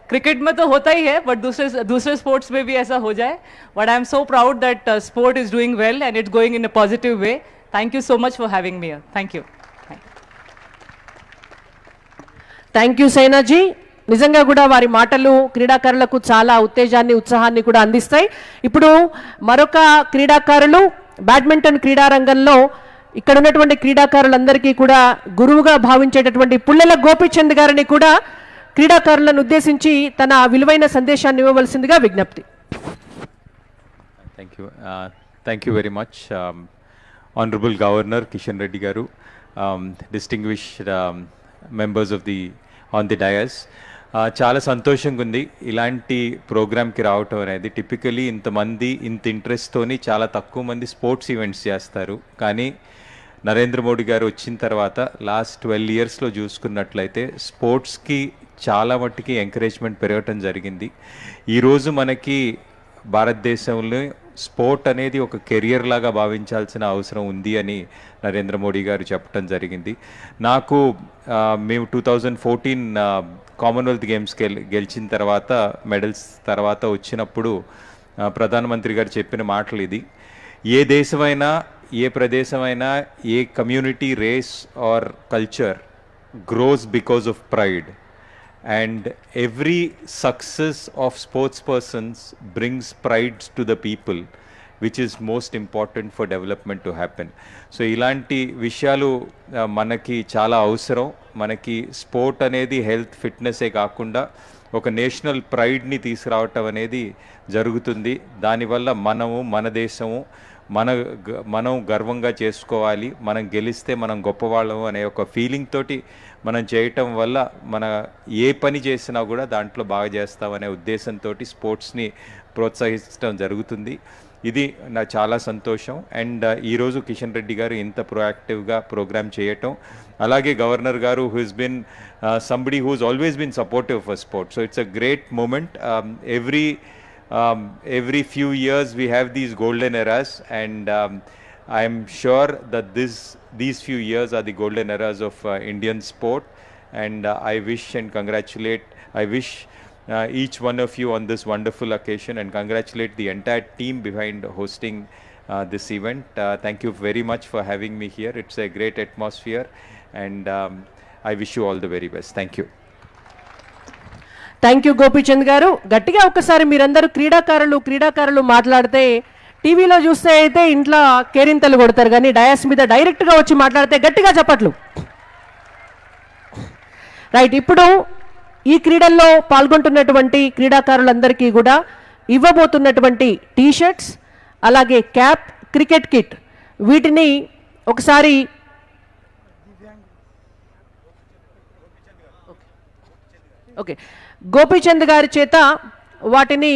क्रिकेट में तो होता ही है बट दूसरे स्पोर्ट्स में भी ऐसा हो जाए. But I am so proud that sport is doing well and it's going in a positive way. Thank you so much for having me here. Thank you. Thank you Saina ji. నిజంగా కూడా వారి మాటలు క్రీడాకారులకు చాలా ఉత్తేజాన్ని ఉత్సాహాన్ని కూడా అందిస్తాయి. ఇప్పుడు మరొక క్రీడాకారులు బ్యాడ్మింటన్ క్రీడారంగంలో ఇక్కడ ఉన్నటువంటి క్రీడాకారులందరికీ కూడా గురువుగా భావించేటటువంటి పుల్లెల గోపీచంద్ గారిని కూడా క్రీడాకారులను ఉద్దేశించి తన విలువైన సందేశాన్ని ఇవ్వవలసిందిగా విజ్ఞప్తి. Thank you very much honourable governor Kishan Reddy గారు, distinguished members of the on the dais. చాలా సంతోషంగా ఉంది ఇలాంటి ప్రోగ్రామ్కి రావటం అనేది. టిపికలీ ఇంతమంది ఇంత ఇంట్రెస్ట్తోని చాలా తక్కువ మంది స్పోర్ట్స్ ఈవెంట్స్ చేస్తారు. కానీ నరేంద్ర మోడీ గారు వచ్చిన తర్వాత లాస్ట్ 12 yearsలో చూసుకున్నట్లయితే స్పోర్ట్స్కి చాలా మట్టుకి ఎంకరేజ్మెంట్ పెరగటం జరిగింది. ఈరోజు మనకి భారతదేశంలో స్పోర్ట్ అనేది ఒక కెరియర్ లాగా భావించాల్సిన అవసరం ఉంది అని నరేంద్ర మోడీ గారు చెప్పడం జరిగింది. నాకు మేము 2014 కామన్వెల్త్ గేమ్స్ గెలిచిన తర్వాత మెడల్స్ తర్వాత వచ్చినప్పుడు ప్రధానమంత్రి గారు చెప్పిన మాటలు ఇది. ఏ దేశమైనా ఏ ప్రదేశమైనా ఏ community race or culture grows because of pride and every success of sports persons brings pride to the people, which is most important for development to happen. So ilanti vishayalu manaki chala avasaram. Manaki sport anedi health fitness e kaakunda oka national pride ni teeskuravatam anedi jarugutundi. Dani valla manamu mana desamu మనం గర్వంగా చేసుకోవాలి, మనం గెలిస్తే మనం గొప్పవాళ్ళము అనే ఒక ఫీలింగ్ తోటి మనం చేయటం వల్ల మన ఏ పని చేసినా కూడా దాంట్లో బాగా చేస్తామనే ఉద్దేశంతో స్పోర్ట్స్ని ప్రోత్సహించడం జరుగుతుంది. ఇది నా చాలా సంతోషం. అండ్ ఈరోజు కిషన్ రెడ్డి గారు ఇంత ప్రొయాక్టివ్గా ప్రోగ్రామ్ చేయటం, అలాగే గవర్నర్ గారు who is been somebody who is always been supportive for sports. So it's a great moment. Every few years we have these golden eras, and I am sure that these few years are the golden eras of Indian sport, and I wish and congratulate, each one of you on this wonderful occasion, and congratulate the entire team behind hosting this event. Thank you very much for having me here. It's a great atmosphere, and I wish you all the very best. Thank you. Thank you Gopichand గారు. గట్టిగా ఒక్కసారి మీరందరూ క్రీడాకారులు మాట్లాడితే టీవీలో చూస్తే అయితే ఇంట్లో కేరింతలు కొడతారు, కానీ డయాస్ మీద డైరెక్ట్గా వచ్చి మాట్లాడితే గట్టిగా చప్పట్లు. రైట్, ఇప్పుడు ఈ క్రీడల్లో పాల్గొంటున్నటువంటి క్రీడాకారులందరికీ కూడా ఇవ్వబోతున్నటువంటి టీషర్ట్స్, అలాగే క్యాప్, క్రికెట్ కిట్, వీటిని ఒకసారి ఓకే గోపీచంద్ గారి చేత వాటిని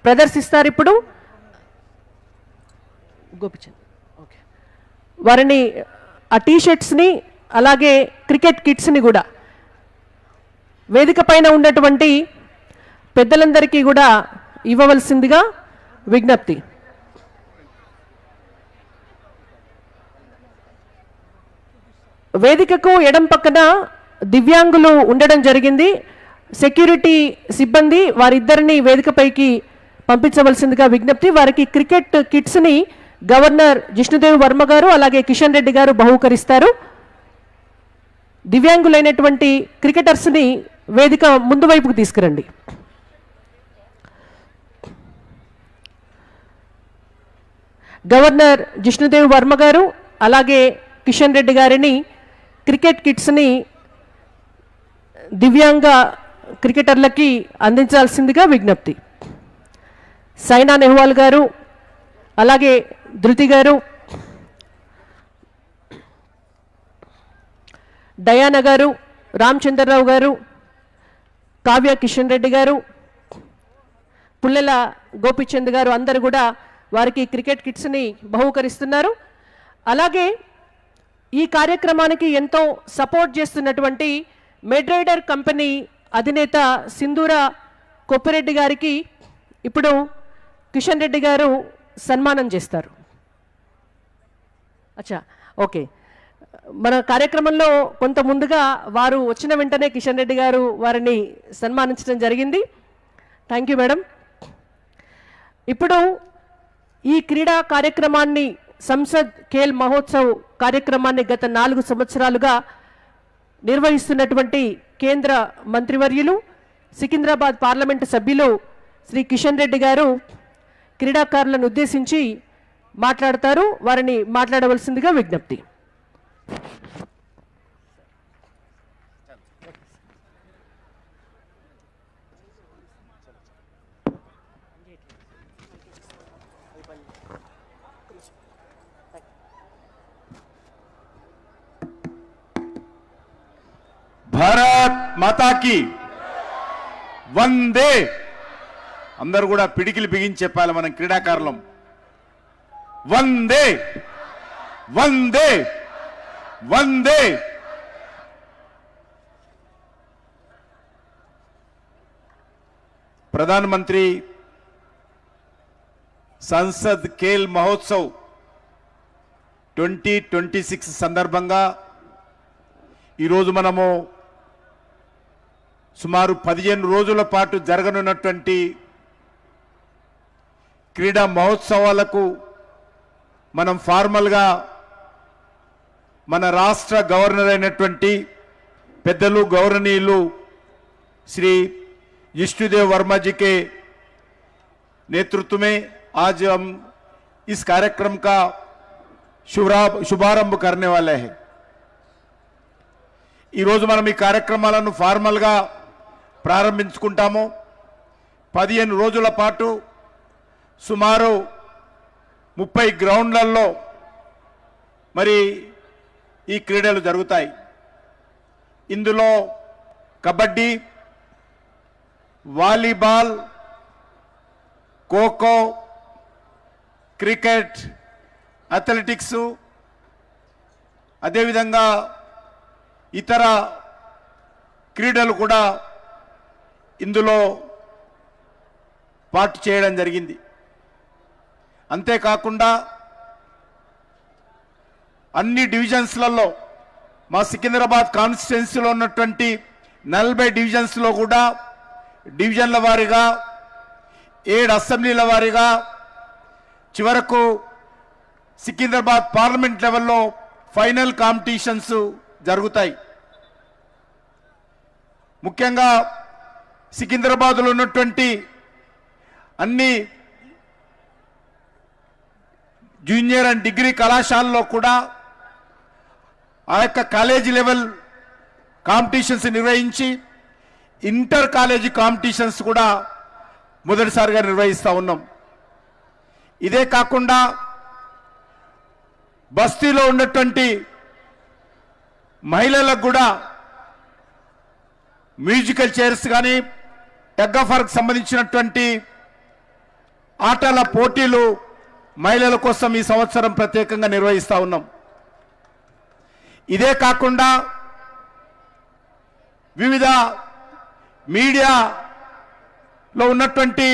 ప్రదర్శిస్తారు. ఇప్పుడు గోపీచంద్ ఓకే వారిని ఆ టీషర్ట్స్ని అలాగే క్రికెట్ కిట్స్ని కూడా వేదిక పైన ఉన్నటువంటి పెద్దలందరికీ కూడా ఇవ్వవలసిందిగా విజ్ఞప్తి. వేదికకు ఎడం పక్కన దివ్యాంగులు ఉండడం జరిగింది. సెక్యూరిటీ సిబ్బంది వారిద్దరిని వేదికపైకి పంపించవలసిందిగా విజ్ఞప్తి. వారికి క్రికెట్ కిట్స్ని గవర్నర్ జిష్ణుదేవ్ వర్మ గారు అలాగే కిషన్ రెడ్డి గారు బహూకరిస్తారు. దివ్యాంగులైనటువంటి క్రికెటర్స్ని వేదిక ముందు వైపుకు తీసుకురండి. గవర్నర్ జిష్ణుదేవ్ వర్మ గారు అలాగే కిషన్ రెడ్డి గారిని క్రికెట్ కిట్స్ని దివ్యాంగ క్రికెటర్లకి అందించాల్సిందిగా విజ్ఞప్తి. సైనా నెహ్వాల్ గారు అలాగే ధృతి గారు, డయానా గారు, రామచంద్రరావు గారు, కావ్య కిషన్ రెడ్డి గారు, పుల్లెల గోపీచంద్ గారు అందరూ కూడా వారికి క్రికెట్ కిట్స్ని బహూకరిస్తున్నారు. అలాగే ఈ కార్యక్రమానికి ఎంతో సపోర్ట్ చేస్తున్నటువంటి మెడ్రైడర్ కంపెనీ అధినేత సింధూర కొప్పిరెడ్డి గారికి ఇప్పుడు కిషన్ రెడ్డి గారు సన్మానం చేస్తారు. అచ్చా, ఓకే. మన కార్యక్రమంలో కొంత ముందుగా వారు వచ్చిన వెంటనే కిషన్ రెడ్డి గారు వారిని సన్మానించడం జరిగింది. Thank you madam. ఇప్పుడు ఈ క్రీడా కార్యక్రమాన్ని, సంసద్ ఖేల్ మహోత్సవ్ కార్యక్రమాన్ని గత 4 సంవత్సరాలుగా నిర్వహిస్తున్నటువంటి కేంద్ర మంత్రివర్యులు, సికింద్రాబాద్ పార్లమెంటు సభ్యులు శ్రీ కిషన్ రెడ్డి గారు క్రీడాకారులను ఉద్దేశించి మాట్లాడతారు. వారిని మాట్లాడవలసిందిగా విజ్ఞప్తి. భారత్ మాతాకి వందే. అందరూ కూడా పిడికిలు బిగించి చెప్పాలి మనం క్రీడాకారులం. వందే వందే వందే. ప్రధానమంత్రి సంసద్ ఖేల్ మహోత్సవ్ 2026 సందర్భంగా ఈరోజు మనము సుమారు 15 రోజుల పాటు జరగనున్నటువంటి క్రీడా మహోత్సవాలకు మనం ఫార్మల్గా మన రాష్ట్ర గవర్నర్ అయినటువంటి పెద్దలు గౌరవనీయులు శ్రీ जिष्णुदेव वर्मा जी के नेतृत्व में आज हम इस कार्यक्रम का शुभारंभ करने वाले हैं. ఈ రోజు మనం ఈ కార్యక్రమాలను ఫార్మల్ గా ప్రారంభించుకుంటాము. 15 రోజుల పాటు సుమారు 30 గ్రౌండ్లలో మరి ఈ క్రీడలు జరుగుతాయి. ఇందులో kabaddi, volleyball, kho kho, cricket, athletics, అదేవిధంగా ఇతర క్రీడలు కూడా ఇందులో పార్ట్ చేయడం జరిగింది. అంతేకాకుండా అన్ని డివిజన్స్లలో మా సికింద్రాబాద్ కాన్స్టిట్యున్సీలో ఉన్నటువంటి 40 డివిజన్స్లో కూడా డివిజన్ల వారీగా 7 అసెంబ్లీల వారీగా చివరకు సికింద్రాబాద్ పార్లమెంట్ లెవెల్లో ఫైనల్ కాంపిటీషన్స్ జరుగుతాయి. ముఖ్యంగా సికింద్రాబాద్లో ఉన్నటువంటి అన్ని జూనియర్ అండ్ డిగ్రీ కళాశాలలో కూడా ఆ యొక్క కాలేజీ లెవెల్ కాంపిటీషన్స్ నిర్వహించి ఇంటర్ కాలేజీ కాంపిటీషన్స్ కూడా మొదటిసారిగా నిర్వహిస్తూ ఉన్నాం. ఇదే కాకుండా బస్తీలో ఉన్నటువంటి మహిళలకు కూడా మ్యూజికల్ చైర్స్ కానీ టగ్ ఆఫ్ వార్కి సంబంధించినటువంటి ఆటల పోటీలు మహిళల కోసం ఈ సంవత్సరం ప్రత్యేకంగా నిర్వహిస్తూ ఉన్నాం. ఇదే కాకుండా వివిధ మీడియాలో ఉన్నటువంటి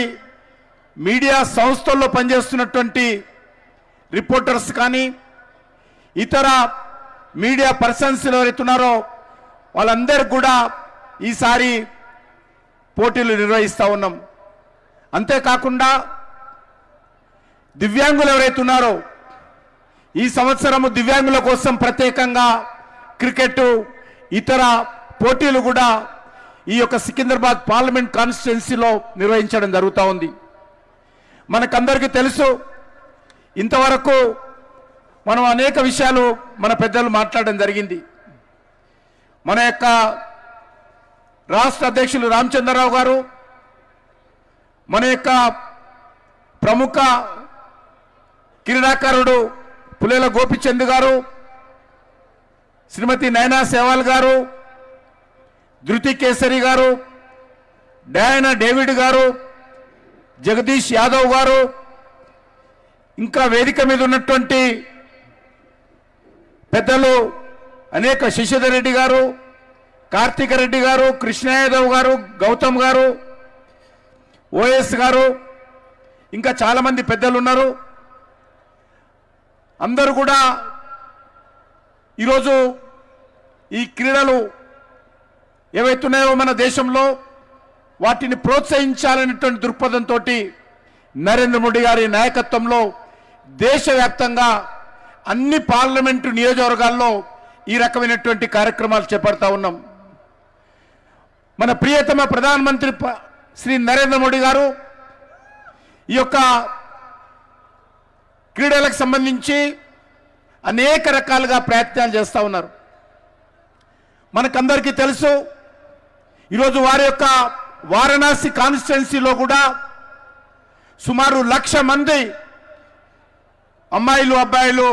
మీడియా సంస్థల్లో పనిచేస్తున్నటువంటి రిపోర్టర్స్ కానీ ఇతర మీడియా పర్సన్స్ ఎవరైతున్నారో వాళ్ళందరికీ కూడా ఈసారి పోటీలు నిర్వహిస్తూ ఉన్నాం. అంతేకాకుండా దివ్యాంగులు ఎవరైతున్నారో ఈ సంవత్సరము దివ్యాంగుల కోసం ప్రత్యేకంగా క్రికెట్, ఇతర పోటీలు కూడా ఈ యొక్క సికింద్రాబాద్ పార్లమెంట్ కాన్స్టిట్యున్సీలో నిర్వహించడం జరుగుతూ ఉంది. మనకందరికీ తెలుసు, ఇంతవరకు మనం అనేక విషయాలు మన పెద్దలు మాట్లాడడం జరిగింది. మన యొక్క రాష్ట్ర అధ్యక్షులు రామచంద్రరావు గారు, మన యొక్క ప్రముఖ క్రీడాకారుడు పులేల గోపిచంద్ గారు, శ్రీమతి నైనా సెహ్వాల్ గారు, ధృతి కేసరి గారు, డయానా డేవిడ్ గారు, జగదీష్ యాదవ్ గారు, ఇంకా వేదిక మీద ఉన్నటువంటి పెద్దలు అనేక శశిధర్ రెడ్డి గారు, కార్తిక రెడ్డి గారు, కృష్ణ యాదవ్ గారు, గౌతమ్ గారు, ఓఎస్ గారు, ఇంకా చాలామంది పెద్దలు ఉన్నారు. అందరూ కూడా ఈరోజు ఈ క్రీడలు ఏవైతున్నాయో మన దేశంలో వాటిని ప్రోత్సహించాలనేటువంటి దృక్పథంతో నరేంద్ర మోడీ గారి నాయకత్వంలో దేశవ్యాప్తంగా అన్ని పార్లమెంటు నియోజకవర్గాల్లో ఈ రకమైనటువంటి కార్యక్రమాలు చేపడతా ఉన్నాం. మన ప్రియతమ ప్రధానమంత్రి శ్రీ నరేంద్ర మోడీ గారు ఈ యొక్క క్రీడలకు సంబంధించి అనేక రకాలుగా ప్రయత్నాలు చేస్తూ ఉన్నారు. మనకందరికీ తెలుసు, ఈరోజు వారి యొక్క వారణాసి కాన్స్టిట్యున్సీలో కూడా సుమారు 1,00,000 మంది అమ్మాయిలు అబ్బాయిలు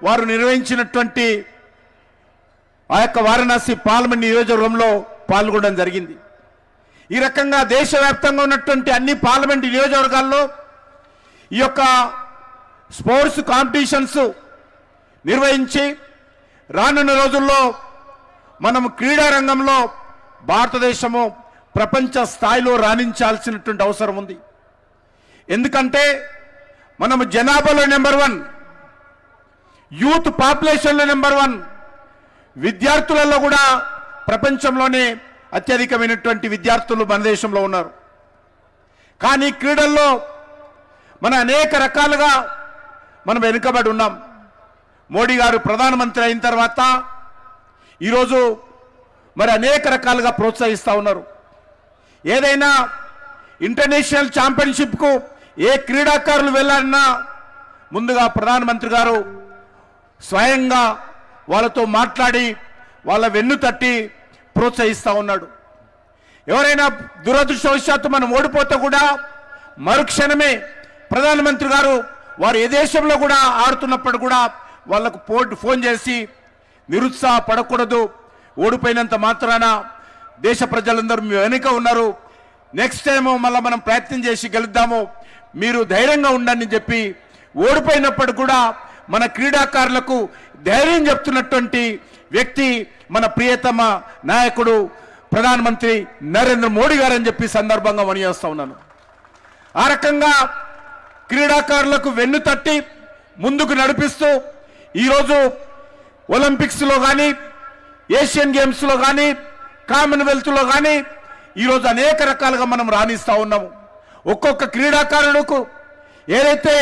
వారు నిర్వహించినటువంటి ఆ యొక్క వారణాసి పార్లమెంట్ నియోజకవర్గంలో పాల్గొనడం జరిగింది. ఈ రకంగా దేశవ్యాప్తంగా ఉన్నటువంటి అన్ని పార్లమెంట్ నియోజకవర్గాల్లో ఈ యొక్క స్పోర్ట్స్ కాంపిటీషన్స్ నిర్వహించి రానున్న రోజుల్లో మనం క్రీడా రంగంలో భారతదేశము ప్రపంచ స్థాయిలో రాణించాల్సినటువంటి అవసరం ఉంది. ఎందుకంటే మనము జనాభాలో నెంబర్ 1, యూత్ పాపులేషన్లో నెంబర్ 1, విద్యార్థులలో కూడా ప్రపంచంలోనే అత్యధికమైనటువంటి విద్యార్థులు మన దేశంలో ఉన్నారు. కానీ క్రీడల్లో మన అనేక రకాలుగా మనం వెనుకబడి ఉన్నాం. మోడీ గారు ప్రధానమంత్రి అయిన తర్వాత ఈరోజు మరి అనేక రకాలుగా ప్రోత్సహిస్తూ ఉన్నారు. ఏదైనా ఇంటర్నేషనల్ ఛాంపియన్షిప్కు ఏ క్రీడాకారులు వెళ్ళాలన్నా ముందుగా ప్రధానమంత్రి గారు స్వయంగా వాళ్ళతో మాట్లాడి వాళ్ళ వెన్ను తట్టి ప్రోత్సహిస్తూ ఉన్నాడు. ఎవరైనా దురదృష్టవశాత్తు మనం ఓడిపోతే కూడా మరుక్షణమే ప్రధానమంత్రి గారు వారు ఏ దేశంలో కూడా ఆడుతున్నప్పుడు కూడా వాళ్ళకు ఫోన్ చేసి నిరుత్సాహపడకూడదు, ఓడిపోయినంత మాత్రాన దేశ ప్రజలందరూ మీ వెనుక ఉన్నారు, నెక్స్ట్ టైం మళ్ళీ మనం ప్రయత్నం చేసి గెలుద్దాము, మీరు ధైర్యంగా ఉండండి అని చెప్పి ఓడిపోయినప్పుడు కూడా మన క్రీడాకారులకు ధైర్యం చెప్తున్నటువంటి వ్యక్తి మన ప్రియతమ నాయకుడు ప్రధానమంత్రి నరేంద్ర మోడీ గారు అని చెప్పి సందర్భంగా వనియేస్తా ఉన్నాను. ఆ రకంగా క్రీడాకారులకు వెన్ను తట్టి ముందుకు నడిపిస్తూ ఈరోజు ఒలింపిక్స్లో కానీ ఏషియన్ గేమ్స్లో కానీ కామన్వెల్త్లో కానీ ఈరోజు అనేక రకాలుగా మనం రాణిస్తూ ఉన్నాము. ఒక్కొక్క క్రీడాకారులకు ఏదైతే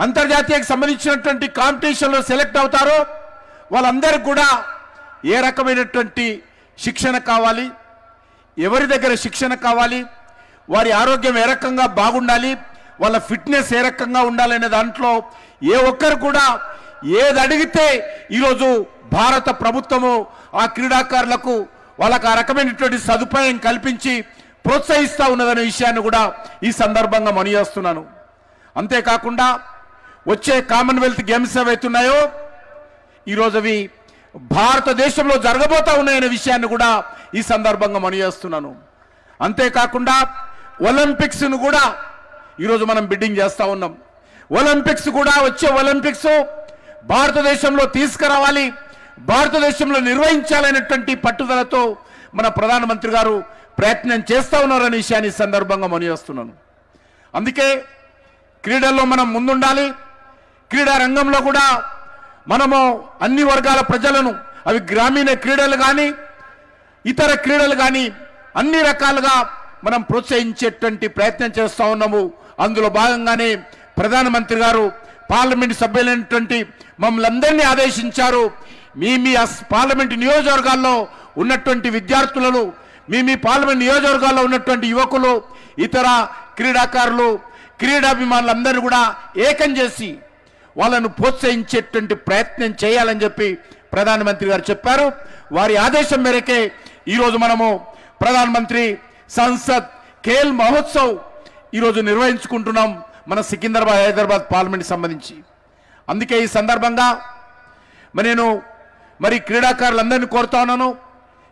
అంతర్జాతీయకు సంబంధించినటువంటి కాంపిటీషన్లో సెలెక్ట్ అవుతారో వాళ్ళందరికీ కూడా ఏ రకమైనటువంటి శిక్షణ కావాలి, ఎవరి దగ్గర శిక్షణ కావాలి, వారి ఆరోగ్యం ఏ రకంగా బాగుండాలి, వాళ్ళ ఫిట్నెస్ ఏ రకంగా ఉండాలనే దాంట్లో ఏ ఒక్కరు కూడా ఏది అడిగితే ఈరోజు భారత ప్రభుత్వము ఆ క్రీడాకారులకు వాళ్ళకు ఆ రకమైనటువంటి సదుపాయం కల్పించి ప్రోత్సహిస్తూ ఉన్నదనే విషయాన్ని కూడా ఈ సందర్భంగా మనయేస్తున్నాను. అంతేకాకుండా వచ్చే కామన్వెల్త్ గేమ్స్ ఏవైతున్నాయో ఈరోజు అవి భారతదేశంలో జరగబోతా ఉన్నాయనే విషయాన్ని కూడా ఈ సందర్భంగా మనయేస్తున్నాను. అంతేకాకుండా ఒలింపిక్స్ను కూడా ఈరోజు మనం బిడ్డింగ్ చేస్తూ ఉన్నాం. ఒలింపిక్స్ కూడా వచ్చే ఒలింపిక్స్ భారతదేశంలో తీసుకురావాలి, భారతదేశంలో నిర్వహించాలనేటువంటి పట్టుదలతో మన ప్రధానమంత్రి గారు ప్రయత్నం చేస్తూ ఉన్నారనే విషయాన్ని ఈ సందర్భంగా మనయేస్తున్నాను. అందుకే క్రీడల్లో మనం ముందుండాలి. క్రీడా రంగంలో కూడా మనము అన్ని వర్గాల ప్రజలను, అవి గ్రామీణ క్రీడలు కానీ ఇతర క్రీడలు కానీ అన్ని రకాలుగా మనం ప్రోత్సహించేటువంటి ప్రయత్నం చేస్తూ ఉన్నాము. అందులో భాగంగానే ప్రధానమంత్రి గారు పార్లమెంట్ సభ్యులైనటువంటి మమ్మల్ని అందరినీ ఆదేశించారు. మీ పార్లమెంట్ నియోజకవర్గాల్లో ఉన్నటువంటి విద్యార్థులను, మీ పార్లమెంట్ నియోజకవర్గాల్లో ఉన్నటువంటి యువకులు, ఇతర క్రీడాకారులు, క్రీడాభిమానులందరినీ కూడా ఏకం చేసి వాళ్ళను ప్రోత్సహించేటువంటి ప్రయత్నం చేయాలని చెప్పి ప్రధానమంత్రి గారు చెప్పారు. వారి ఆదేశం మేరకే ఈరోజు మనము ప్రధానమంత్రి సంసద్ ఖేల్ మహోత్సవ్ ఈరోజు నిర్వహించుకుంటున్నాం మన సికింద్రాబాద్ హైదరాబాద్ పార్లమెంట్ సంబంధించి. అందుకే ఈ సందర్భంగా నేను క్రీడాకారులందరినీ కోరుతా ఉన్నాను.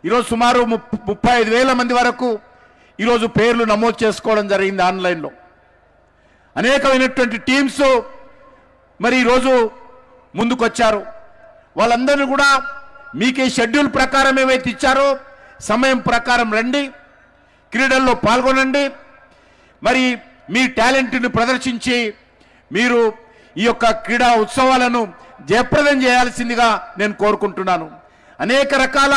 ఈరోజు సుమారు 35,000 మంది వరకు ఈరోజు పేర్లు నమోదు చేసుకోవడం జరిగింది ఆన్లైన్లో. అనేకమైనటువంటి టీమ్స్ ఈరోజు ముందుకొచ్చారు. వాళ్ళందరినీ కూడా మీకే షెడ్యూల్ ప్రకారం ఏవైతే ఇచ్చారో సమయం ప్రకారం రండి, క్రీడల్లో పాల్గొనండి. మీ టాలెంట్ని ప్రదర్శించి మీరు ఈ యొక్క క్రీడా ఉత్సవాలను జయప్రదం చేయాల్సిందిగా నేను కోరుకుంటున్నాను. అనేక రకాల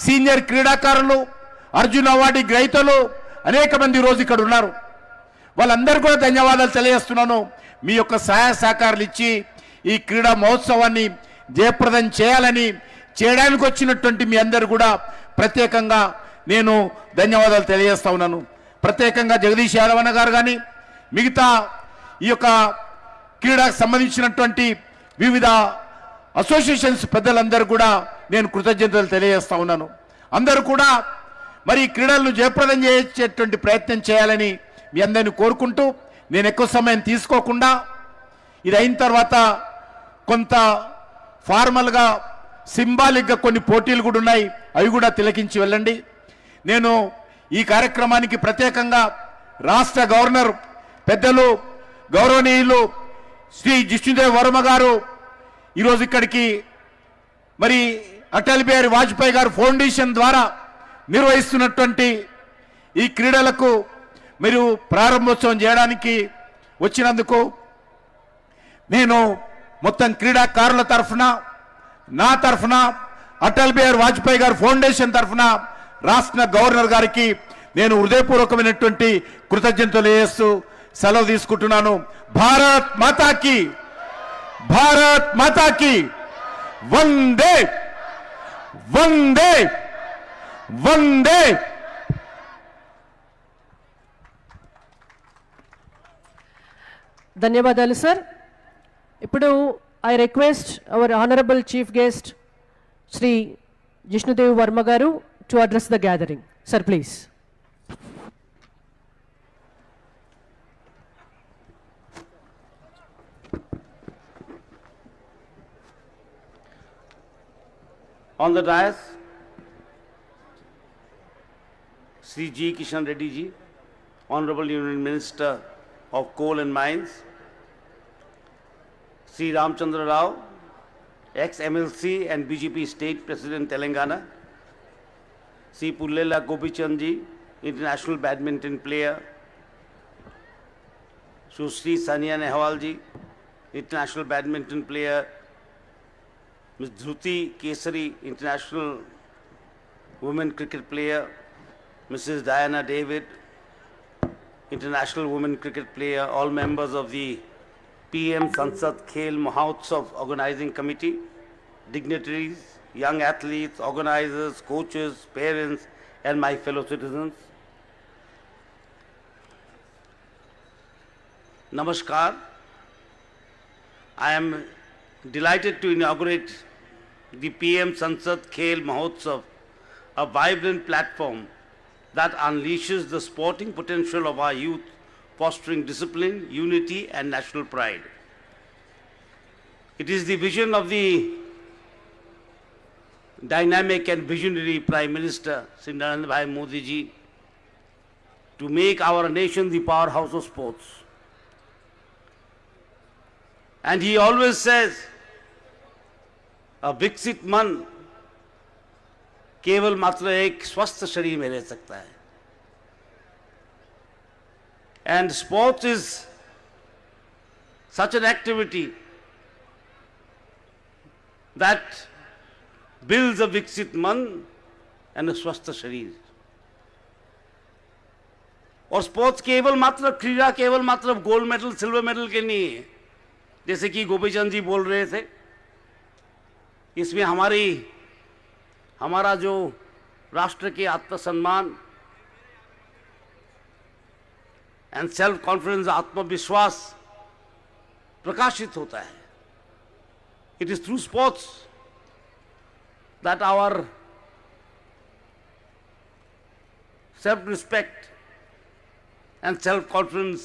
సీనియర్ క్రీడాకారులు, అర్జున్ అవార్డు గ్రహీతలు అనేక మంది రోజు ఇక్కడ ఉన్నారు. వాళ్ళందరూ కూడా ధన్యవాదాలు తెలియజేస్తున్నాను. మీ యొక్క సహాయ సహకారాలు ఇచ్చి ఈ క్రీడా మహోత్సవాన్ని జయప్రదం చేయడానికి వచ్చినటువంటి మీ అందరూ కూడా ప్రత్యేకంగా నేను ధన్యవాదాలు తెలియజేస్తా ఉన్నాను. ప్రత్యేకంగా జగదీష్ యాదవ్ అన్న గారు కానీ మిగతా ఈ యొక్క క్రీడకు సంబంధించినటువంటి వివిధ అసోసియేషన్స్ పెద్దలందరూ కూడా నేను కృతజ్ఞతలు తెలియజేస్తా ఉన్నాను. అందరూ కూడా మరి ఈ క్రీడలను జయప్రదం చేసేటువంటి ప్రయత్నం చేయాలని మీ అందరిని కోరుకుంటూ నేను ఎక్కువ సమయం తీసుకోకుండా ఇది అయిన తర్వాత కొంత ఫార్మల్గా సింబాలిక్గా కొన్ని పోటీలు కూడా ఉన్నాయి, అవి కూడా తిలకించి వెళ్ళండి. నేను ఈ కార్యక్రమానికి ప్రత్యేకంగా రాష్ట్ర గవర్నర్ పెద్దలు గౌరవనీయులు శ్రీ జిష్ణుదేవ్ వర్మ గారు ఈరోజు ఇక్కడికి మరి అటల్ బిహారీ వాజ్పేయి గారు ఫౌండేషన్ ద్వారా నిర్వహిస్తున్నటువంటి ఈ క్రీడలకు మీరు ప్రారంభోత్సవం చేయడానికి వచ్చినందుకు నేను మొత్తం క్రీడాకారుల తరఫున, నా తరఫున, అటల్ బిహారీ వాజ్పేయి గారు ఫౌండేషన్ తరఫున రాష్ట్ర గవర్నర్ గారికి నేను హృదయపూర్వకమైనటువంటి కృతజ్ఞతలు చేస్తూ సెలవు తీసుకుంటున్నాను. భారత్ మాతాకి, భారత్ మాతాకి వందే వందే వందే. ధన్యవాదాలు సార్. ఇప్పుడు I request our honourable chief guest Shri Jishnu Dev Varma garu to address the gathering. Sir please. On the dais, Sri G. Kishan Reddy ji, Honorable Union Minister of Coal and Mines, Sri Ramchandra Rao, ex-MLC and BJP State President Telangana, Sri Pullela Gopichand ji, international badminton player, Sri Sania Nehwal ji, international badminton player, Ms. Dhruti Kesari, international women cricket player, Mrs. Diana David, international women cricket player, all members of the PM Sansad Khel Mahotsav organizing committee, dignitaries, young athletes, organizers, coaches, parents, and my fellow citizens. Namaskar. I am delighted to inaugurate the PM Sansad Khel Mahotsav, a vibrant platform that unleashes the sporting potential of our youth, fostering discipline, unity, and national pride. It is the vision of the dynamic and visionary Prime Minister, Sri Narendra Bhai Modi ji, to make our nation the powerhouse of sports. And he always says, a विकसित मन केवल मात्र एक स्वस्थ शरीर में रह सकता है. And sports is such an activity that builds a विकसित मन and a स्वस्थ शरीर. और स्पोर्ट्स केवल मात्र क्रीड़ा केवल मात्र गोल्ड मेडल सिल्वर मेडल के नहीं है, जैसे कि गोपीचंद जी बोल रहे थे. इसमें हमारा जो राष्ट्र के आत्मसम्मान एंड सेल्फ कॉन्फिडेंस, आत्मविश्वास प्रकाशित होता है. It is through sports that our self respect and self-confidence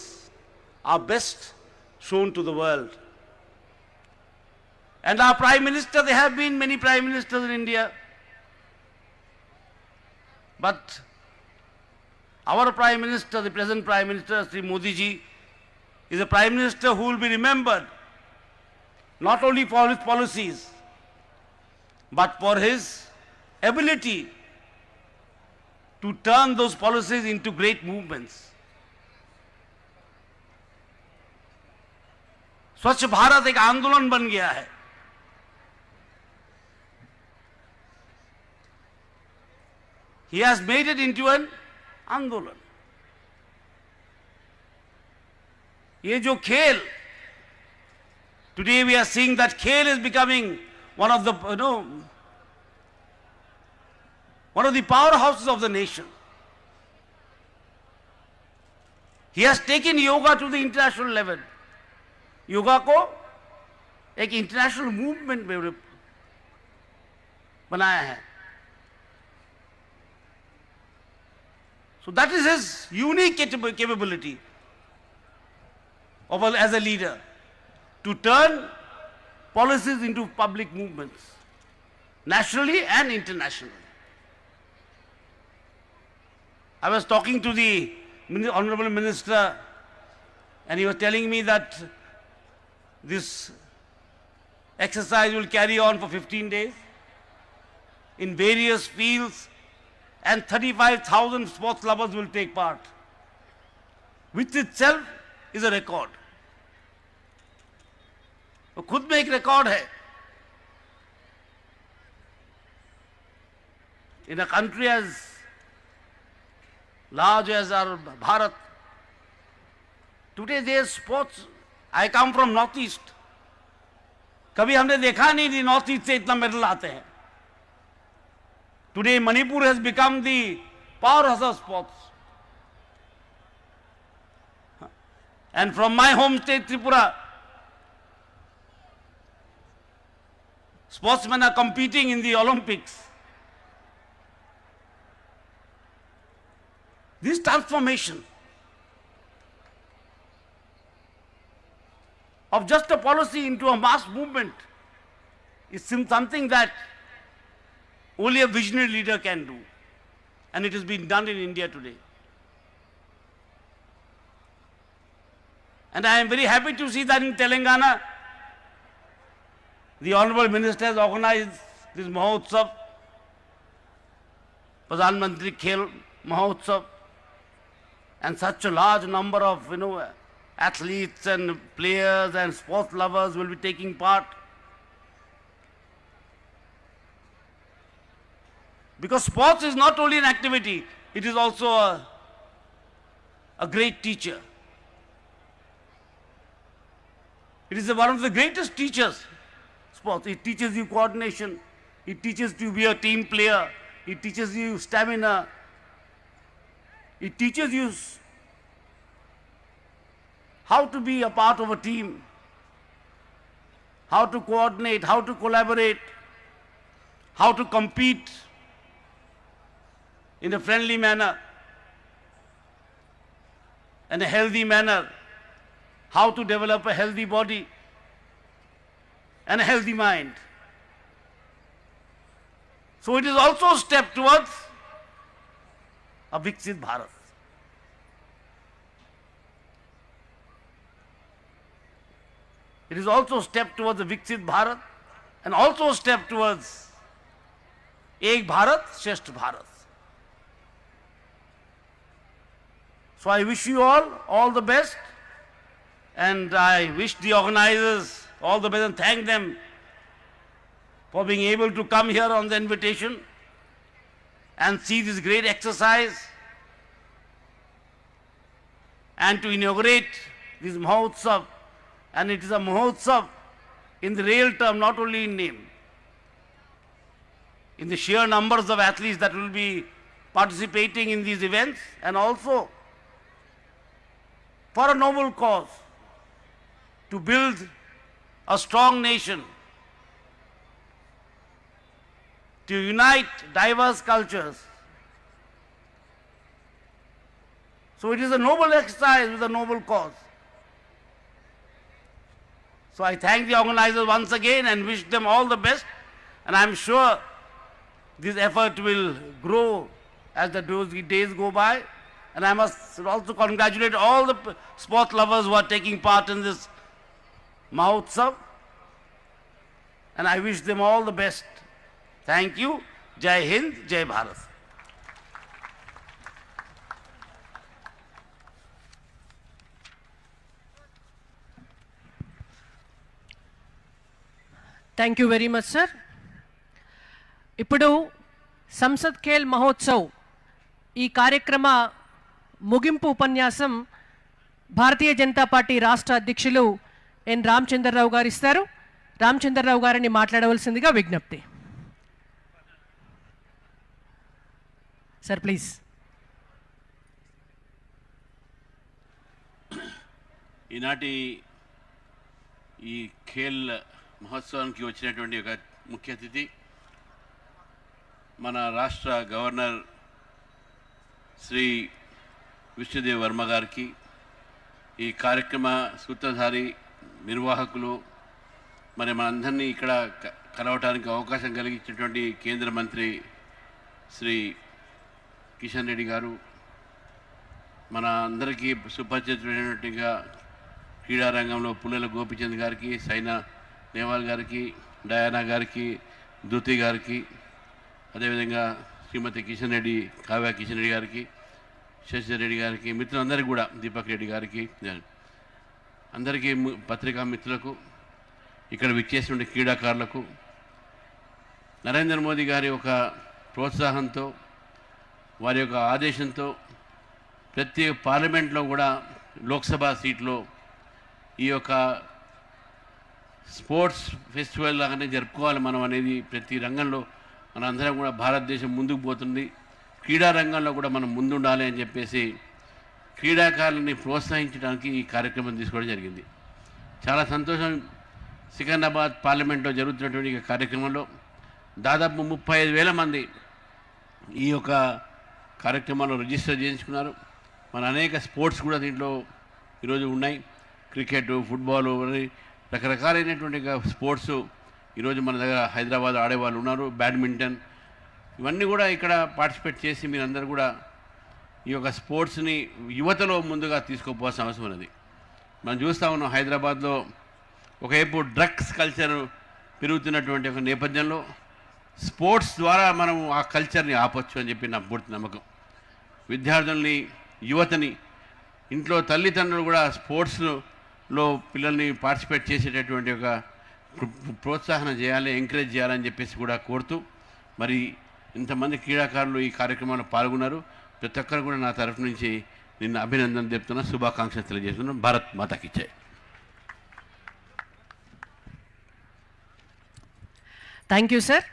are best shown to the world. And our Prime Minister, there have been many Prime Ministers in India, but our Prime Minister, the present Prime Minister, Sri Modi ji, is a Prime Minister who will be remembered not only for his policies, but for his ability to turn those policies into great movements. स्वच्छ भारत एक आंदोलन बन गया है। He has made it into an आंदोलन। ये जो खेल, today we are seeing that खेल is becoming one of the one of the powerhouses of the nation. He has taken yoga to the international level. Yoga को एक इंटरनेशनल मूवमेंट में बनाया है। So that is his unique capability of as a leader to turn policies into public movements, nationally and internationally. I was talking to the Honorable Minister and he was telling me that this exercise will carry on for 15 days in various fields and 35,000 sports lovers will take part, which itself is a record. वो खुद में एक रिकॉर्ड है। In a country as large as our Bharat, today there is sports. I come from Northeast. कभी हमने देखा नहीं कि नॉर्थ ईस्ट से इतना मेडल आते हैं। Today Manipur has become the powerhouse of sports. And from my home state Tripura, sportsmen are competing in the Olympics. This transformation of just a policy into a mass movement is something that only a visionary leader can do. And it has been done in India today. And I am very happy to see that in Telangana, the Honorable Minister has organized this Mahotsav, Pradhan Mantri Khel Mahotsav, and such a large number of athletes and players and sports lovers will be taking part. Because sports is not only an activity, it is also a great teacher. It is one of the greatest teachers, sports. It teaches you coordination, it teaches you to be a team player, it teaches you stamina, it teaches you how to be a part of a team, how to coordinate, how to collaborate, how to compete in a friendly manner and a healthy manner, how to develop a healthy body and a healthy mind. So it is also a step towards a Viksit Bharat. It is also a step towards a Viksit Bharat and also a step towards Ek Bharat, Shresth Bharat. So I wish you all the best, and I wish the organizers all the best and thank them for being able to come here on the invitation and see this great exercise and to inaugurate this Mahotsav. And it is a Mahotsav in the real term, not only in name. In the sheer numbers of athletes that will be participating in these events, and also for a noble cause, to build a strong nation, to unite diverse cultures. So it is a noble exercise with a noble cause. So I thank the organizers once again and wish them all the best, and I am sure this effort will grow as the days go by. And I must also congratulate all the sport lovers who are taking part in this Mahotsav, and I wish them all the best. Thank you. Jai Hind, Jai Bharat. Thank you very much sir. ఇప్పుడు సంసద్ ఖేల్ మహోత్సవ్ ఈ కార్యక్రమ ముగింపు ఉపన్యాసం భారతీయ జనతా పార్టీ రాష్ట్ర అధ్యక్షులు ఎన్ రామచంద్రరావు గారు ఇస్తారు. రామచంద్రరావు గారిని మాట్లాడవలసిందిగా విజ్ఞప్తి. Sir please. ఈనాటి ఈ ఖేల్ మహోత్సవానికి వచ్చినటువంటి ఒక ముఖ్య అతిథి మన రాష్ట్ర గవర్నర్ శ్రీ విష్ణుదేవ్ వర్మ గారికి, ఈ కార్యక్రమ సూత్రధారి నిర్వాహకులు, మరి మనందరినీ ఇక్కడ కలవటానికి అవకాశం కలిగించినటువంటి కేంద్ర మంత్రి శ్రీ కిషన్ రెడ్డి గారు, మన అందరికీ సుపరిచితులైనట్టుగా క్రీడారంగంలో పుల్లెల గోపిచంద్ గారికి, సైనా నెహ్వాల్ గారికి, డయానా గారికి, ధృతి గారికి, అదేవిధంగా శ్రీమతి కిషన్ రెడ్డి, కావ్య కిషన్ రెడ్డి గారికి, శశిధర్ రెడ్డి గారికి, మిత్రులందరికీ కూడా, దీపక్ రెడ్డి గారికి, అందరికీ, పత్రికా మిత్రులకు, ఇక్కడ విచ్చేసిన క్రీడాకారులకు, నరేంద్ర మోదీ గారి ఒక ప్రోత్సాహంతో, వారి యొక్క ఆదేశంతో ప్రతి పార్లమెంట్లో కూడా లోక్సభ సీట్లో ఈ యొక్క స్పోర్ట్స్ ఫెస్టివల్ లాగానే జరుపుకోవాలి మనం అనేది ప్రతి రంగంలో మన అందరం కూడా భారతదేశం ముందుకు పోతుంది. క్రీడా రంగంలో కూడా మనం ముందుండాలి అని చెప్పేసి క్రీడాకారులని ప్రోత్సహించడానికి ఈ కార్యక్రమం తీసుకోవడం జరిగింది. చాలా సంతోషం. సికింద్రాబాద్ పార్లమెంట్లో జరుగుతున్నటువంటి ఈ కార్యక్రమంలో దాదాపు 35,000 మంది ఈ యొక్క కార్యక్రమాల్లో రిజిస్టర్ చేయించుకున్నారు. మన అనేక స్పోర్ట్స్ కూడా దీంట్లో ఈరోజు ఉన్నాయి. క్రికెట్, ఫుట్బాల్, రకరకాలైనటువంటి స్పోర్ట్స్ ఈరోజు మన దగ్గర హైదరాబాద్ ఆడేవాళ్ళు ఉన్నారు. బ్యాడ్మింటన్, ఇవన్నీ కూడా ఇక్కడ పార్టిసిపేట్ చేసి మీరందరూ కూడా ఈ యొక్క స్పోర్ట్స్ని యువతలో ముందుగా తీసుకుపోవాల్సిన అవసరం ఉన్నది. మనం చూస్తూ ఉన్నాం హైదరాబాద్లో ఒకవైపు డ్రగ్స్ కల్చర్ పెరుగుతున్నటువంటి ఒక నేపథ్యంలో స్పోర్ట్స్ ద్వారా మనం ఆ కల్చర్ని ఆపొచ్చు అని చెప్పి నా పూర్తి నమ్మకం. విద్యార్థుల్ని, యువతని, ఇంట్లో తల్లిదండ్రులు కూడా స్పోర్ట్స్లో పిల్లల్ని పార్టిసిపేట్ చేసేటటువంటి ఒక ప్రోత్సాహన చేయాలి, ఎంకరేజ్ చేయాలని చెప్పేసి కూడా కోరుతూ, మరి ఇంతమంది క్రీడాకారులు ఈ కార్యక్రమంలో పాల్గొన్నారు. ప్రతి ఒక్కరు కూడా నా తరఫు నుంచి నిన్న అభినందన చెప్తున్నా, శుభాకాంక్షలు తెలియజేస్తున్నాం. భారత్ మాతాకి జై. Thank you sir.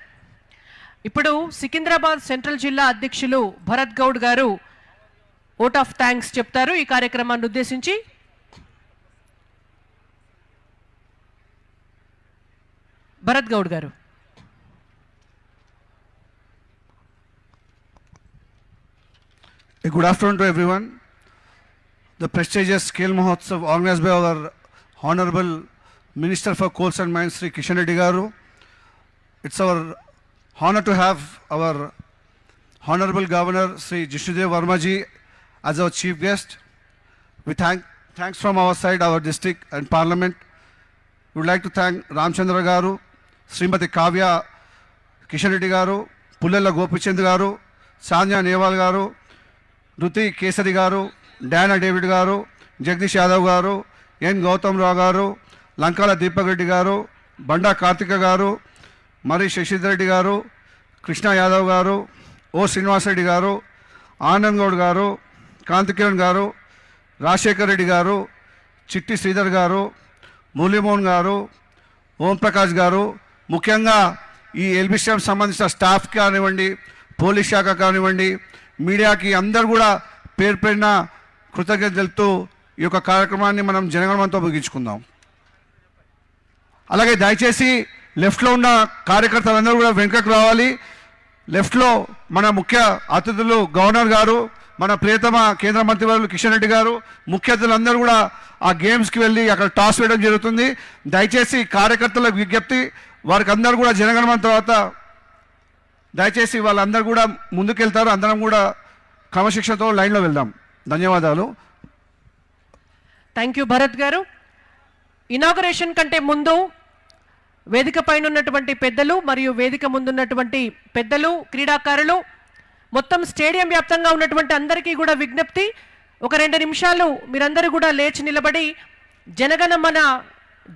ఇప్పుడు సికింద్రాబాద్ సెంట్రల్ జిల్లా అధ్యక్షులు భరత్ గౌడ్ గారు ఓట్ ఆఫ్ థ్యాంక్స్ చెప్తారు ఈ కార్యక్రమాన్ని ఉద్దేశించి. భరత్ గౌడ్ గారు. Good afternoon to everyone. The prestigious Khel Mahotsav organized by our Honorable Minister for Coals and Mines, Sri Kishan Reddy Garu. It's our honor to have our Honorable Governor Sri Jishnudev Verma ji as our chief guest. We thanks from our side, our district and parliament. We would like to thank Ramchandra Garu, Srimati Kavya Kishan Reddy Garu, Pullela Gopichand Garu, Sanya Nehwal Garu, ధృతి కేసరి గారు, డయానా డేవిడ్ గారు, జగదీష్ యాదవ్ గారు, ఎన్ గౌతమ్ రావు గారు, లంకాల దీపక్ రెడ్డి గారు, బండా కార్తిక గారు, మరి శశిధర్ రెడ్డి గారు, కృష్ణ యాదవ్ గారు, ఓ శ్రీనివాసరెడ్డి గారు, ఆనంద్ గౌడ్ గారు, కాంతికిరణ్ గారు, రాజశేఖర్ రెడ్డి గారు, చిట్టి శ్రీధర్ గారు, మురళీమోహన్ గారు, ఓంప్రకాష్ గారు, ముఖ్యంగా ఈ ఎల్బిస్టం సంబంధించిన స్టాఫ్ కానివ్వండి, పోలీస్ శాఖ కానివ్వండి, మీడియాకి అందరు కూడా పేరు పేరున కృతజ్ఞత తెలుపుతూ ఈ యొక్క కార్యక్రమాన్ని మనం జనగణమంతో ముగించుకుందాం. అలాగే దయచేసి లెఫ్ట్లో ఉన్న కార్యకర్తలందరూ కూడా వెనుకకు రావాలి. లెఫ్ట్లో మన ముఖ్య అతిథులు గవర్నర్ గారు, మన ప్రియతమ కేంద్ర మంత్రివర్యులు కిషన్ రెడ్డి గారు, ముఖ్య అతిథులందరూ కూడా ఆ గేమ్స్కి వెళ్ళి అక్కడ టాస్ వేయడం జరుగుతుంది. దయచేసి కార్యకర్తలకు విజ్ఞప్తి, వారికి అందరూ కూడా జనగణమన తర్వాత దయచేసి వాళ్ళందరూ కూడా ముందుకెళ్తారు. అందరం కూడా క్రమశిక్షణతో లైన్లో వెళ్దాం. ధన్యవాదాలు. థ్యాంక్ యూ భరత్ గారు. ఇనాగరేషన్ కంటే ముందు వేదిక పైన ఉన్నటువంటి పెద్దలు మరియు వేదిక ముందున్నటువంటి పెద్దలు, క్రీడాకారులు, మొత్తం స్టేడియం వ్యాప్తంగా ఉన్నటువంటి అందరికీ కూడా విజ్ఞప్తి, ఒక 2 నిమిషాలు మీరందరూ కూడా లేచి నిలబడి జనగణమన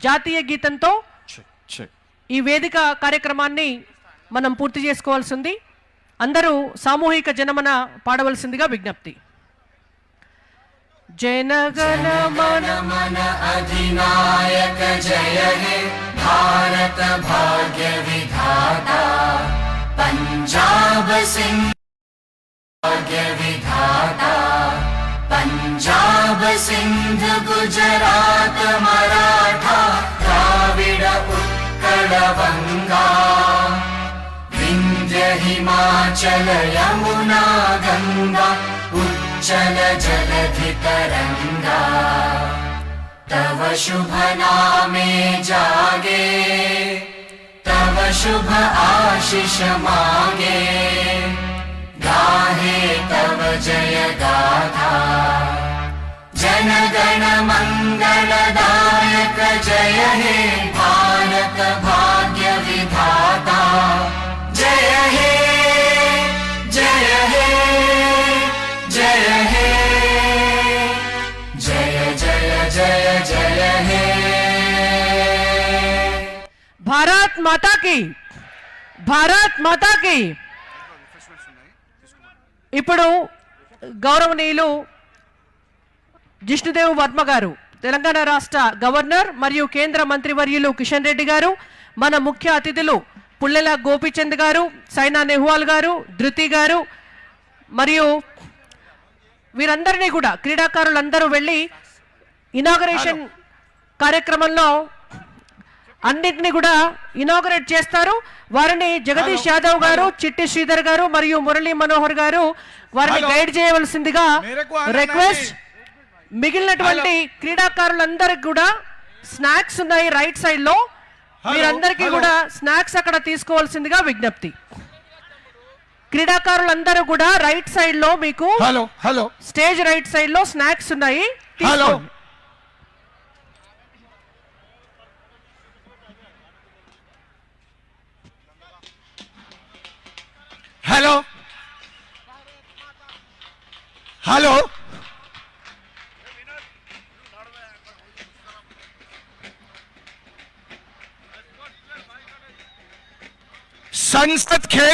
జాతీయ గీతంతో ఈ వేదిక కార్యక్రమాన్ని మనం పూర్తి చేసుకోవాల్సి ఉంది. అందరూ సామూహిక జనమన పాడవలసిందిగా విజ్ఞప్తి. జనగణ మన మన అధినాయక జయ హే భారత భాగ్య విధాత పంజాబ్ సింధ్ భాగ్య విధాత పంజాబ్ సింధ్ గుజరాత్ మరాఠా ద్రావిడ ఉత్కళ వంగా వింధ్య హిమాచల యమునా గంగా उच्चल जलधि तरंगा तव शुभ नामे जागे तव शुभ आशीष मागे गाहे तव जय गाथा जन गण मंगलदायक जय हे भारत भाग्य विधाता जय हे जय हे जय हे जय जय जय जय हे भारत माता की भारत माता की ఇప్పుడు గౌరవనీయులు జిష్ణుదేవ్ వర్మ గారు తెలంగాణ రాష్ట్ర గవర్నర్ మరియు కేంద్ర మంత్రివర్యులు కిషన్ రెడ్డి గారు, మన ముఖ్య అతిథులు పుల్లెల గోపీచంద్ గారు, సైనా నెహ్వాల్ గారు, ధృతి గారు మరియు వీరందరినీ కూడా క్రీడాకారులందరూ వెళ్ళి ఇనాగరేషన్ కార్యక్రమంలో అన్నింటినీ కూడా ఇనాగరేట్ చేస్తారు. వారిని జగదీష్ యాదవ్ గారు, చిట్టి శ్రీధర్ గారు మరియు మురళీ మనోహర్ గారు వారిని గైడ్ చేయవలసిందిగా రిక్వెస్ట్. మిగిలినటువంటి క్రీడాకారులందరికీ కూడా స్నాక్స్ ఉన్నాయి రైట్ సైడ్ లో, మీరందరికీ కూడా స్నాక్స్ అక్కడ తీసుకోవాల్సిందిగా విజ్ఞప్తి. క్రీడాకారులందరూ కూడా రైట్ సైడ్ లో మీకు స్టేజ్ రైట్ సైడ్ లో స్నాక్స్ ఉన్నాయి, తీసుకోండి. हेलो हेलो संसद खेल